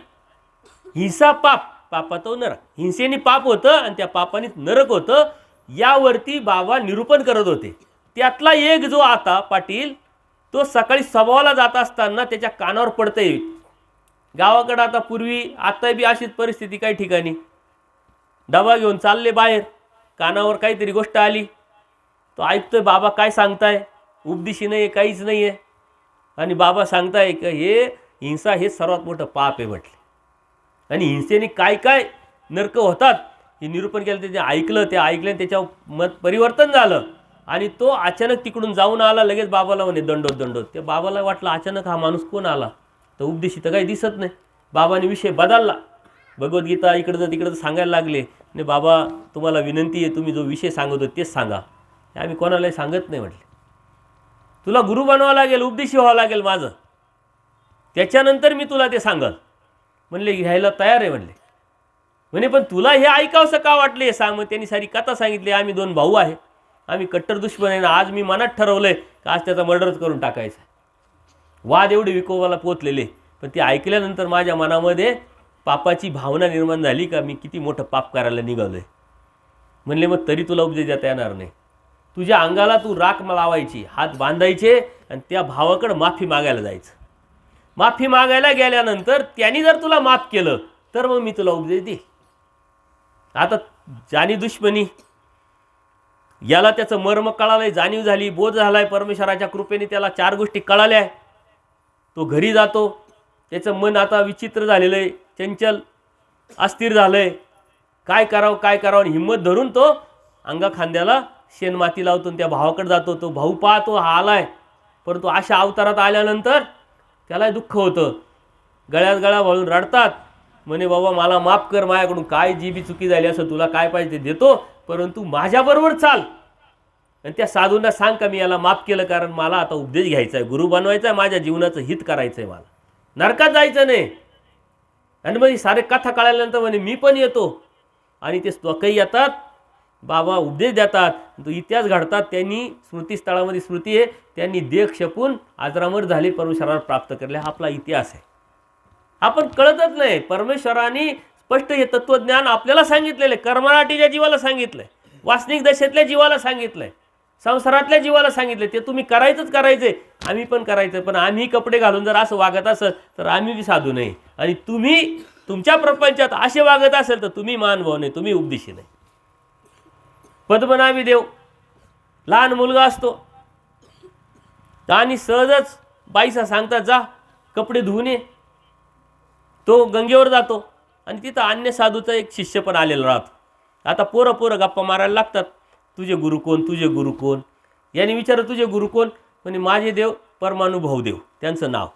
Speaker 1: हिंसा पापा तो नरक, हिंसेने पाप होतं आणि त्या पापाने नरक होतं, यावरती बाबा निरूपण करत होते. त्यातला एक जो आता पाटील, तो सकाळी सभावाला जात असताना त्याच्या कानावर पडतंय. गावाकडं आता पूर्वी, आता बी अशीच परिस्थिती काही ठिकाणी, डबा घेऊन चालले बाहेर, कानावर काहीतरी गोष्ट आली, तो ऐकतोय बाबा काय सांगताय, उपदेशी नाही, काहीच नाही आहे, आणि बाबा सांगताय की हे हिंसा हे सर्वात मोठं पाप आहे म्हटले, आणि हिंसेने काय काय नरक होतात हे निरूपण केलं. ते ऐकलं, ते ऐकलं, त्याच्यावर मत परिवर्तन झालं आणि तो अचानक तिकडून जाऊन आला. लगेच बाबाला म्हणे दंडोत दंडोत. त्या बाबाला वाटलं अचानक हा माणूस कोण आला, तर उपदेशी तर काही दिसत नाही. बाबाने विषय बदलला, भगवद्गीता इकडं तिकडं सांगायला लागले. आणि बाबा तुम्हाला विनंती आहे, तुम्ही जो विषय सांगत होते तेच सांगा, आम्ही कोणालाही सांगत नाही म्हटले. तुला गुरु बनवावं लागेल, उपदेशी व्हावं लागेल माझं, त्याच्यानंतर मी तुला ते सांगल. म्हणले घ्यायला तयार आहे म्हणले. म्हणे पण तुला हे ऐकावंसं का वाटले सांग. मग त्यांनी सारी कथा सांगितली. आम्ही 2 भाऊ आहे, आम्ही कट्टर दुश्मन आहे ना, आज मी मनात ठरवलंय की आज त्याचा मर्डरच करून टाकायचा. वाद एवढे विकोपाला पोचलेले, पण ते ऐकल्यानंतर माझ्या मनामध्ये पापाची भावना निर्माण झाली का मी किती मोठं पाप करायला निघालोय. म्हणले मग तरी तुला उपदेश देता येणार नाही. तुझ्या अंगाला तू राख लावायची, हात बांधायचे आणि त्या भावाकडं माफी मागायला जायचं. माफी मागायला गेल्यानंतर त्यांनी जर तुला माफ केलं तर मग मी तुला उपदेश दे. आता जाणी दुश्मनी, याला त्याचं मर्म कळालंय, जाणीव झाली, बोध झालाय. परमेश्वराच्या कृपेने त्याला 4 गोष्टी कळाल्या. तो घरी जातो, त्याचं मन आता विचित्र झालेलं आहे, चंचल अस्थिर झालंय, काय करावं आणि हिंमत धरून तो अंगा खांद्याला शेणमाती लावतो. त्या भावाकडे जातो. तो भाऊ पाहतो हा आलाय, परंतु अशा अवतारात आल्यानंतर त्याला दुःख होतं. गळ्यात गळा वळून रडतात. म्हणे बाबा मला माफ कर, माझ्याकडून काय जी बी चुकी झाली असं, तुला काय पाहिजे ते देतो, परंतु माझ्याबरोबर चाल आणि त्या साधूंना सांग का मी याला माफ केलं, कारण मला आता उपदेश घ्यायचा आहे, गुरु बनवायचा आहे, माझ्या जीवनाचं हित करायचं आहे, मला नरकात जायचं नाही. आणि मग सारे कथा कळाल्यानंतर म्हणे मी पण येतो. आणि ते स्वतःही येतात, बाबा उपदेश देतात, तो इतिहास घडतात. त्यांनी स्मृतीस्थळामध्ये स्मृती आहे, त्यांनी देह क्षपून आजरामर झाले, परमेश्वराला प्राप्त केले. हा आपला इतिहास आहे. आपण कळतच नाही. परमेश्वराने स्पष्ट हे तत्वज्ञान आपल्याला कर्मराटीच्या कर्मराटीच्या जीवाला सांगितलंय, वासनिक दशेतल्या जीवाला सांगितलंय, संसारातल्या जीवाला सांगितलंय. ते तुम्ही करायचंच करायचंय, आम्ही पण करायचं. पण आम्ही कपडे घालून जर असं वागत असेल तर आम्ही बी साधू नाही, आणि तुम्ही तुमच्या प्रपंचात असे वागत असेल तर तुम्ही मानभाव नाही, तुम्ही उपदेशी नाही. पद्मनाभी देव लहान मुलगा असतो आणि सहजच बाईसा सांगतात जा कपडे धुवून ये. तो गंगेवर जातो आणि तिथं अन्य साधूचा एक शिष्य पण आलेला राहतो. आता पोरं गप्पा मारायला लागतात, तुझे गुरु कोण, तुझे गुरु कोण. यांनी विचारलं तुझे गुरु कोण. म्हणे माझे देव परमानुभव देव, त्यांचं नाव.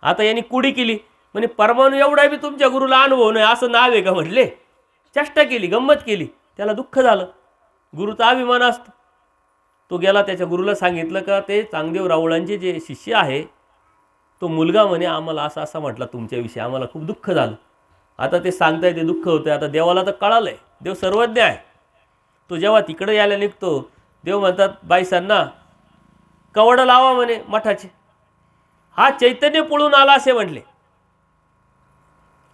Speaker 1: आता यांनी कुडी केली, म्हणे परमाणू एवढा बी तुमच्या गुरुला अनुभव नाही असं नाव आहे का म्हटले. चेष्टा केली, गंमत केली. त्याला दुःख झालं. गुरुचा अभिमान असतो. तो गेला त्याच्या गुरुला सांगितलं का ते चांगदेव राऊळांचे जे शिष्य आहे तो मुलगा म्हणे आम्हाला असं असं म्हटलं तुमच्याविषयी, आम्हाला खूप दुःख झालं. आता ते सांगताय ते दुःख होतं. आता देवाला तर कळालंय, देव सर्वज्ञ आहे. तो जेव्हा तिकडे यायला निघतो, देव म्हणतात बाईसांना कवडं लावा म्हणे मठाचे. हा चैतन्य पळून आला असे म्हटले,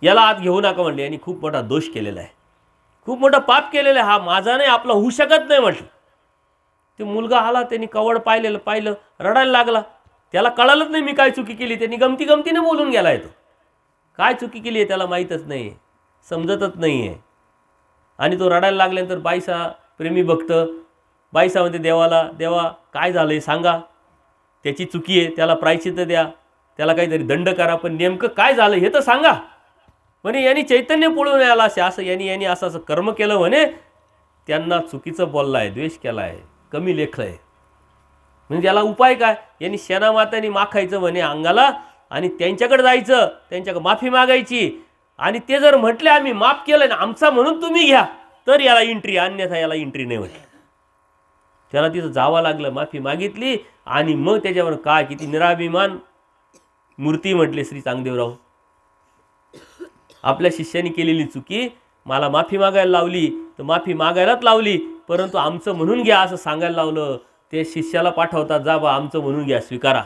Speaker 1: याला आत घेऊ नका म्हणले. यांनी खूप मोठा दोष केलेला आहे, खूप मोठा पाप केलेला आहे, हा माझा नाही, आपला होऊ शकत नाही म्हटलं. ते मुलगा आला, त्यांनी कवड पाहिलं, रडायला लागला. त्याला कळालंच नाही मी काय चुकी केली. त्यांनी गमतीने बोलून गेलाय. तो काय चुकी केली आहे त्याला माहीतच नाही, समजतच नाही आहे. आणि तो रडायला लागल्यानंतर बाईसा प्रेमी भक्त बाईसा म्हणते देवाला, देवा काय झालं आहे सांगा, त्याची चुकी आहे, त्याला प्रायश्चित्त द्या, त्याला काहीतरी दंड करा, पण नेमकं काय झालं हे तर सांगा. म्हणे यांनी चैतन्य पळून यायला असं यांनी असं कर्म केलं म्हणे, त्यांना चुकीचं बोललं आहे, द्वेष केला आहे, कमी लेखलं आहे. म्हणजे त्याला उपाय काय, यांनी शेणामातानी माखायचं म्हणे अंगाला आणि त्यांच्याकडे जायचं, त्यांच्याकडे माफी मागायची. आणि ते जर म्हटले आम्ही माफ केलं ना आमचा म्हणून तुम्ही घ्या, तर याला एंट्री, अन्यथा याला एंट्री नाही म्हटली. त्याला तिथं जावं लागलं, माफी मागितली. आणि मग त्याच्यावर काय किती निराभिमान मूर्ती म्हटले श्री चांगदेवराव. आपल्या शिष्याने केलेली चुकी मला माफी मागायला लावली, तर माफी मागायलाच लावली, परंतु आमचं म्हणून घ्या असं सांगायला लावलं. ते शिष्याला पाठवतात, जा बा आमचं म्हणून घ्या, स्वीकारा.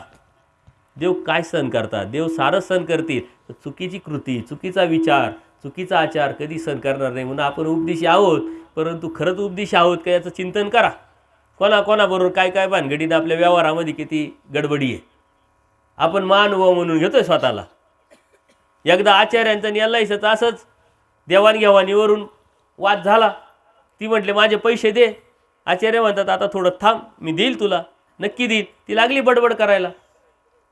Speaker 1: देव काय सहन करतात, देव सारं सहन करतील. चुकीची कृती, चुकीचा विचार, चुकीचा आचार कधी सहन करणार नाही. म्हणून आपण उपदेशी आहोत, परंतु खरंच उपदेशी आहोत का याचं चिंतन करा. कोणाबरोबर काय भानगडीनं आपल्या व्यवहारामध्ये किती गडबडी आहे. आपण महानुभव म्हणून घेतोय स्वतःला. एकदा आचार्यांचा आणि LICचं असंच देवाणघेवाणीवरून वाद झाला. ती म्हटले माझे पैसे दे. आचार्य म्हणतात आता थोडं थांब, मी देईल तुला, नक्की देईल. ती लागली बडबड करायला.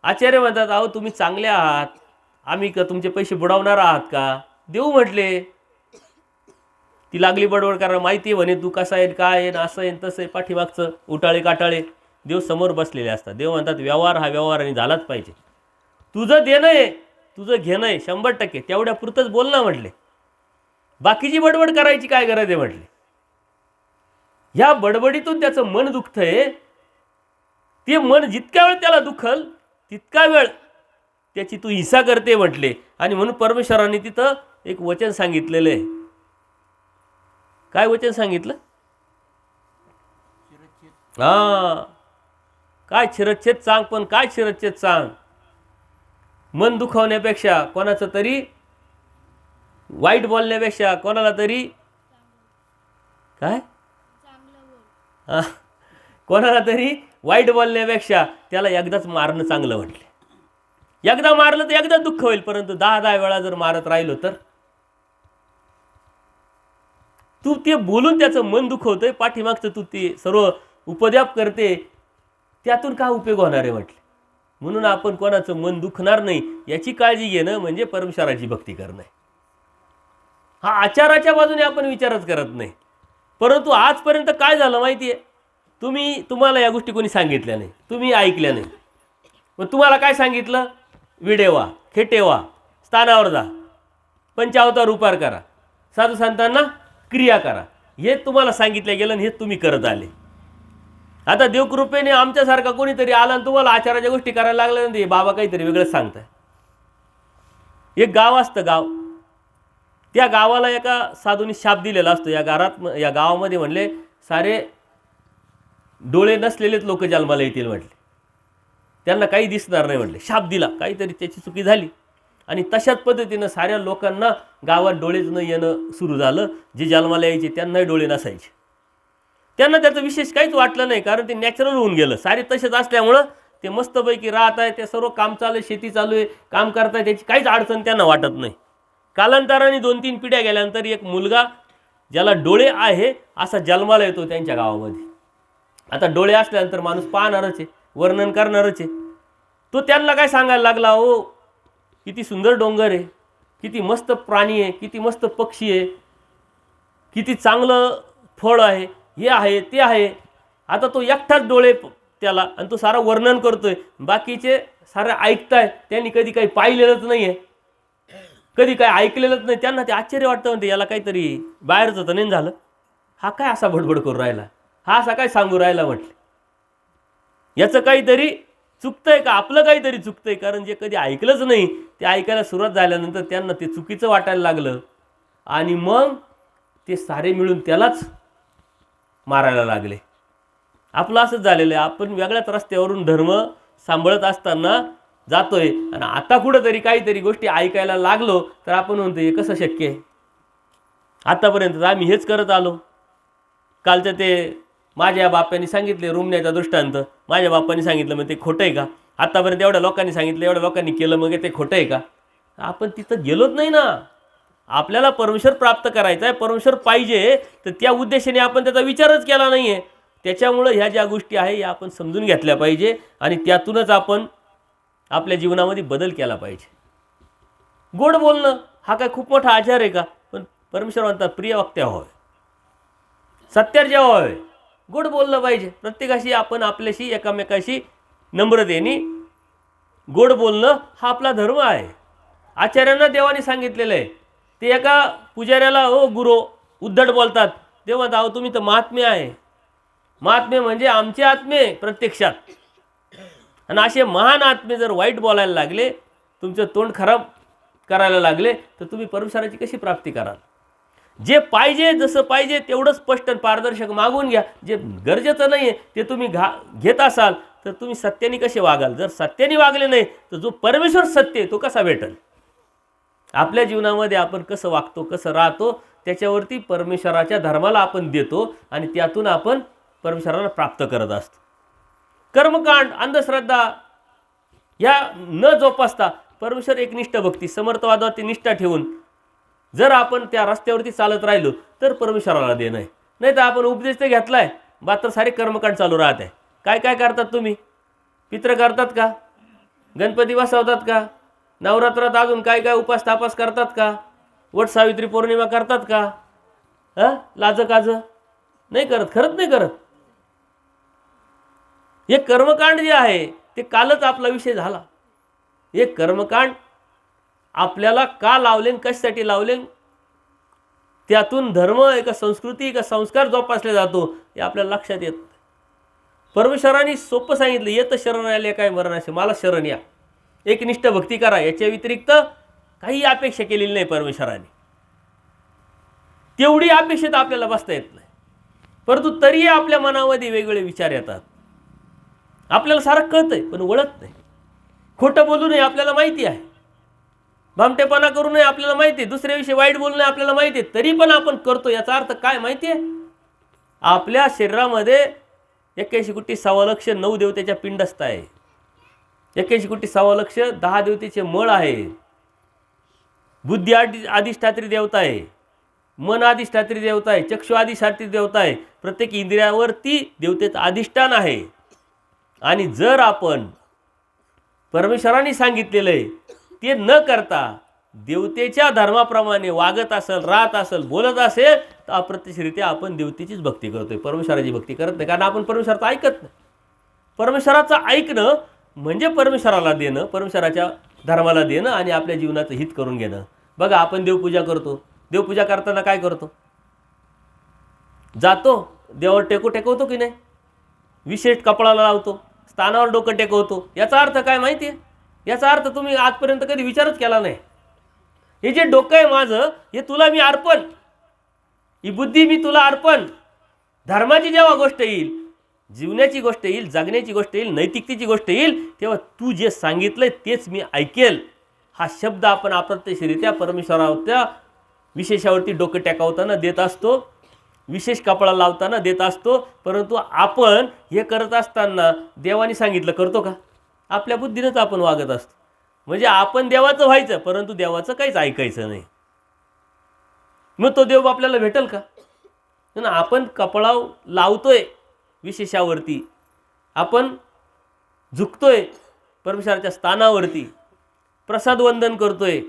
Speaker 1: आचार्य म्हणतात अहो तुम्ही चांगले आहात, आम्ही का तुमचे पैसे बुडवणार आहात का, देऊ म्हटले. ती लागली बडबड करायला, माहिती आहे म्हणे तू कसा आहे, काय आहे, असं आहे तसं आहे, पाठीमागचं उटाळे काटाळे. देव समोर बसलेले असतात. देव म्हणतात व्यवहार हा व्यवहाराने झालाच पाहिजे. तुझं देणं आहे, तुझं घेणं आहे 100%, तेवढ्या पुरतंच बोल ना म्हटले. बाकीची बडबड करायची काय गरज आहे म्हटले. ह्या बडबडीतून त्याचं मन दुखतंय. ते मन जितक्या वेळ त्याला दुखल तितका वेळ त्याची तू हिंसा करते म्हटले. आणि म्हणून परमेश्वरांनी तिथं एक वचन सांगितलेलं आहे. काय वचन सांगितलं, काय शिरच्छेद सांग, पण काय शिरच्छेद सांग. मन दुखवण्यापेक्षा, कोणाचं तरी वाईट बोलण्यापेक्षा, कोणाला तरी काय कोणाला तरी वाईट बोलण्यापेक्षा त्याला एकदाच मारणं चांगलं म्हटले. एकदा मारलं तर एकदा दुःख होईल, परंतु 10 वेळा जर मारत राहिलो तर तू ते बोलून त्याचं मन दुखवतोय, पाठीमागचं तू ते सर्व उपद्व्याप करते, त्यातून काय उपयोग होणार आहे म्हटले. म्हणून आपण कोणाचं मन दुखणार नाही याची काळजी घेणं म्हणजे परमेश्वराची भक्ती करणं. हा आचाराच्या बाजूने आपण विचारच करत नाही. परंतु आजपर्यंत काय झालं माहिती आहे, तुम्हाला या गोष्टी कोणी सांगितल्या नाही, तुम्ही ऐकल्या नाही. मग तुम्हाला काय सांगितलं, विडेवा, खेटेवा, स्थानावर जा, पंचावतार उपार करा, साधू संतांना क्रिया करा, हे तुम्हाला सांगितलं गेलं आणि हे तुम्ही करत आले. आता देवकृपेने आमच्यासारखा कोणीतरी आला आणि तुम्हाला आचाराच्या गोष्टी करायला लागल्या ना, बाबा काहीतरी वेगळंच सांगताय. एक गाव असतं, गाव, त्या गावाला एका साधूने शाप दिलेला असतो. या गावामध्ये म्हणले सारे डोळे नसलेलेच लोक जन्माला येतील म्हटले, त्यांना काही दिसणार नाही म्हटले. शाप दिला, काहीतरी त्याची चुकी झाली आणि तशाच पद्धतीनं साऱ्या लोकांना गावात डोळेच न येणं सुरू झालं. जे जन्माला यायचे त्यांनाही डोळे नसायचे. त्यांना त्याचं विशेष काहीच वाटलं नाही, कारण ते नॅचरल होऊन गेलं. सारे तसेच असल्यामुळं ते मस्तपैकी राहत आहे, ते सर्व काम चालू आहे, शेती चालू आहे, काम करताय, त्याची काहीच अडचण त्यांना वाटत नाही. कालांतराने 2-3 पिढ्या गेल्यानंतर एक मुलगा ज्याला डोळे आहे असा जन्माला येतो त्यांच्या गावामध्ये. आता डोळे असल्यानंतर माणूस पाहणारच आहे, वर्णन करणारच आहे. तो त्यांना काय सांगायला लागला, ओ किती सुंदर डोंगर आहे, किती मस्त प्राणी आहे, किती मस्त पक्षी आहे, किती चांगलं फळ आहे, हे आहे ते आहे. आता तो एकटाच डोळे त्याला, आणि तो सारा वर्णन करतोय, बाकीचे सारे ऐकताय, त्यांनी कधी काही पाहिलेलंच नाही आहे, कधी काय ऐकलेलंच नाही. त्यांना ते आश्चर्य वाटतं, म्हणते याला काहीतरी बाहेरचं तर नाही झालं, हा काय असा बडबड करून राहिला, हा असा काय सांगू राहिला म्हटले. याचं काहीतरी चुकतंय का, आपलं काहीतरी चुकतंय. कारण जे कधी ऐकलंच नाही ते ऐकायला सुरुवात झाल्यानंतर त्यांना ते चुकीचं वाटायला लागलं आणि मग ते सारे मिळून त्यालाच मारायला लागले. आपलं असंच झालेलं आहे. आपण वेगळ्याच रस्त्यावरून धर्म सांभाळत असताना जातोय आणि आता कुठंतरी काहीतरी गोष्टी ऐकायला लागलो तर आपण म्हणतो हे कसं शक्य आहे. आतापर्यंत आम्ही हेच करत आलो. कालचं ते माझ्या बापांनी सांगितले रुमण्याचा दृष्टांत, माझ्या बापांनी सांगितलं मग ते खोटं आहे का? आतापर्यंत एवढ्या लोकांनी सांगितलं, एवढ्या लोकांनी केलं, मग ते खोटं आहे का? आपण तिथं गेलोच नाही ना. आपल्याला परमेश्वर प्राप्त करायचा आहे, परमेश्वर पाहिजे, तर त्या उद्देशाने आपण त्याचा विचारच केला नाही आहे. त्याच्यामुळं ह्या ज्या गोष्टी आहे या आपण समजून घेतल्या पाहिजे आणि त्यातूनच आपण आपल्या जीवनामध्ये बदल केला पाहिजे. गोड बोलणं हा काय खूप मोठा आचार आहे का? पण परमेश्वर म्हणतात प्रिय वक्त्या व्हावे, सत्यार्थ व्हावे, गोड बोललं पाहिजे. प्रत्येकाशी आपण आपल्याशी एकामेकाशी नम्रतेने गोड बोलणं हा आपला धर्म आहे. आचार्यांना देवाने सांगितलेलं आहे. ते एका पुजाऱ्याला ओ गुरु उद्धट बोलतात. देव म्हणतात अहो तुम्ही तर महात्मे आहे. महात्मे म्हणजे आमचे आत्मे प्रत्यक्षात. आणि असे महान आत्मे जर वाईट बोलायला लागले, तुमचं तोंड खराब करायला लागले, तर तुम्ही परमेश्वराची कशी प्राप्ती कराल? जे पाहिजे जसं पाहिजे तेवढं स्पष्ट पारदर्शक मागून घ्या. जे गरजेचं नाही आहे ते तुम्ही घेत असाल तर तुम्ही सत्याने कसे वागाल? जर सत्याने वागले नाही तर जो परमेश्वर सत्य आहे तो कसा भेटेल? आपल्या जीवनामध्ये आपण कसं वागतो, कसं राहतो, त्याच्यावरती परमेश्वराच्या धर्माला आपण देतो आणि त्यातून आपण परमेश्वराला प्राप्त करत असतो. कर्मकांड, अंधश्रद्धा या न जोपासता परमेश्वर एकनिष्ठ भक्ती, समर्थवादावरती निष्ठा ठेवून जर आपण त्या रस्त्यावरती चालत राहिलो तर परमेश्वराला देणं आहे. नाही तर आपण उपदेश तर घेतलाय, मात्र सारे कर्मकांड चालू राहत आहे. काय काय करतात तुम्ही? पित्र करतात का? गणपती बसवतात का? नवरात्रात अजून काय काय उपास तापास करतात का? वट सावित्री पौर्णिमा करतात का? लाज काज नाही करत, खरंच नाही करत. हे कर्मकांड जे आहे ते कालच आपला विषय झाला. हे कर्मकांड आपल्याला का लावले, कशासाठी लावले, त्यातून धर्म एक संस्कृती एक संस्कार जोपासले जातो हे आपल्याला लक्षात येत. परमेश्वरांनी सोपं सांगितलं, येत शरण आले काय मरणाशी, मला शरण या, एकनिष्ठ भक्ती करा. याच्या व्यतिरिक्त काही अपेक्षा केलेली नाही परमेश्वराने. तेवढी अपेक्षित आपल्याला बसता येत नाही. परंतु तरीही आपल्या मनामध्ये वेगवेगळे विचार येतात. आपल्याला सारं कळतंय पण वळत नाही. खोटं बोलू नये आपल्याला माहिती आहे, भामटेपणा करू नये आपल्याला माहिती आहे, दुसऱ्याविषयी वाईट बोलू नये आपल्याला माहिती आहे, तरी पण आपण करतो. याचा अर्थ काय माहिती आहे? आपल्या शरीरामध्ये 81,15,00,000 9 देवतेच्या पिंडस्थ आहे. 81,15,00,000 10 देवतेचे मळ आहे. बुद्धी अधिष्ठात्री देवता आहे, मन अधिष्ठात्री देवता आहे, चक्षु अधिष्ठात्री देवता आहे. प्रत्येक इंद्रियावरती देवतेचं अधिष्ठान आहे. आणि जर आपण परमेश्वरांनी सांगितलेलं आहे ते न करता देवतेच्या धर्माप्रमाणे वागत असेल, राहत असेल, बोलत असेल तर अप्रत्यक्षरित्या आपण देवतेचीच भक्ती करतोय, परमेश्वराची भक्ती करत नाही. कारण आपण परमेश्वराचं ऐकत नाही. परमेश्वराचं ऐकणं म्हणजे परमेश्वराला देणं, परमेश्वराच्या धर्माला देणं आणि आपल्या जीवनाचं हित करून घेणं. बघा आपण देवपूजा करतो. देवपूजा करताना काय करतो? जातो देवावर टेकवतो की नाही? विशेष कपडाला लावतो, स्थानावर डोकं टेकवतो. याचा अर्थ काय माहिती आहे? याचा अर्थ तुम्ही आजपर्यंत कधी विचारच केला नाही. हे जे डोकं आहे माझं, हे तुला मी अर्पण, ही बुद्धी मी तुला अर्पण. धर्माची जेव्हा गोष्ट येईल, जीवनाची गोष्ट येईल, जगण्याची गोष्ट येईल, नैतिकतेची गोष्ट येईल, तेव्हा तू जे सांगितलंय तेच मी ऐकेल. हा शब्द आपण अप्रत्यक्षरित्या परमेश्वराच्या विशेषावरती डोकं टेकवताना देत असतो, विशेष कपडा लावताना देत असतो. परंतु आपण हे करत असताना देवाने सांगितलं करतो का? आपल्या बुद्धीनंच आपण वागत असतो. म्हणजे आपण देवाचं व्हायचं परंतु देवाचं काहीच ऐकायचं नाही. मग तो देव आपल्याला भेटेल का? ना आपण कपडा लावतोय विशेषावरती, आपण झुकतोय परमेश्वराच्या स्थानावरती, प्रसाद वंदन करतोय.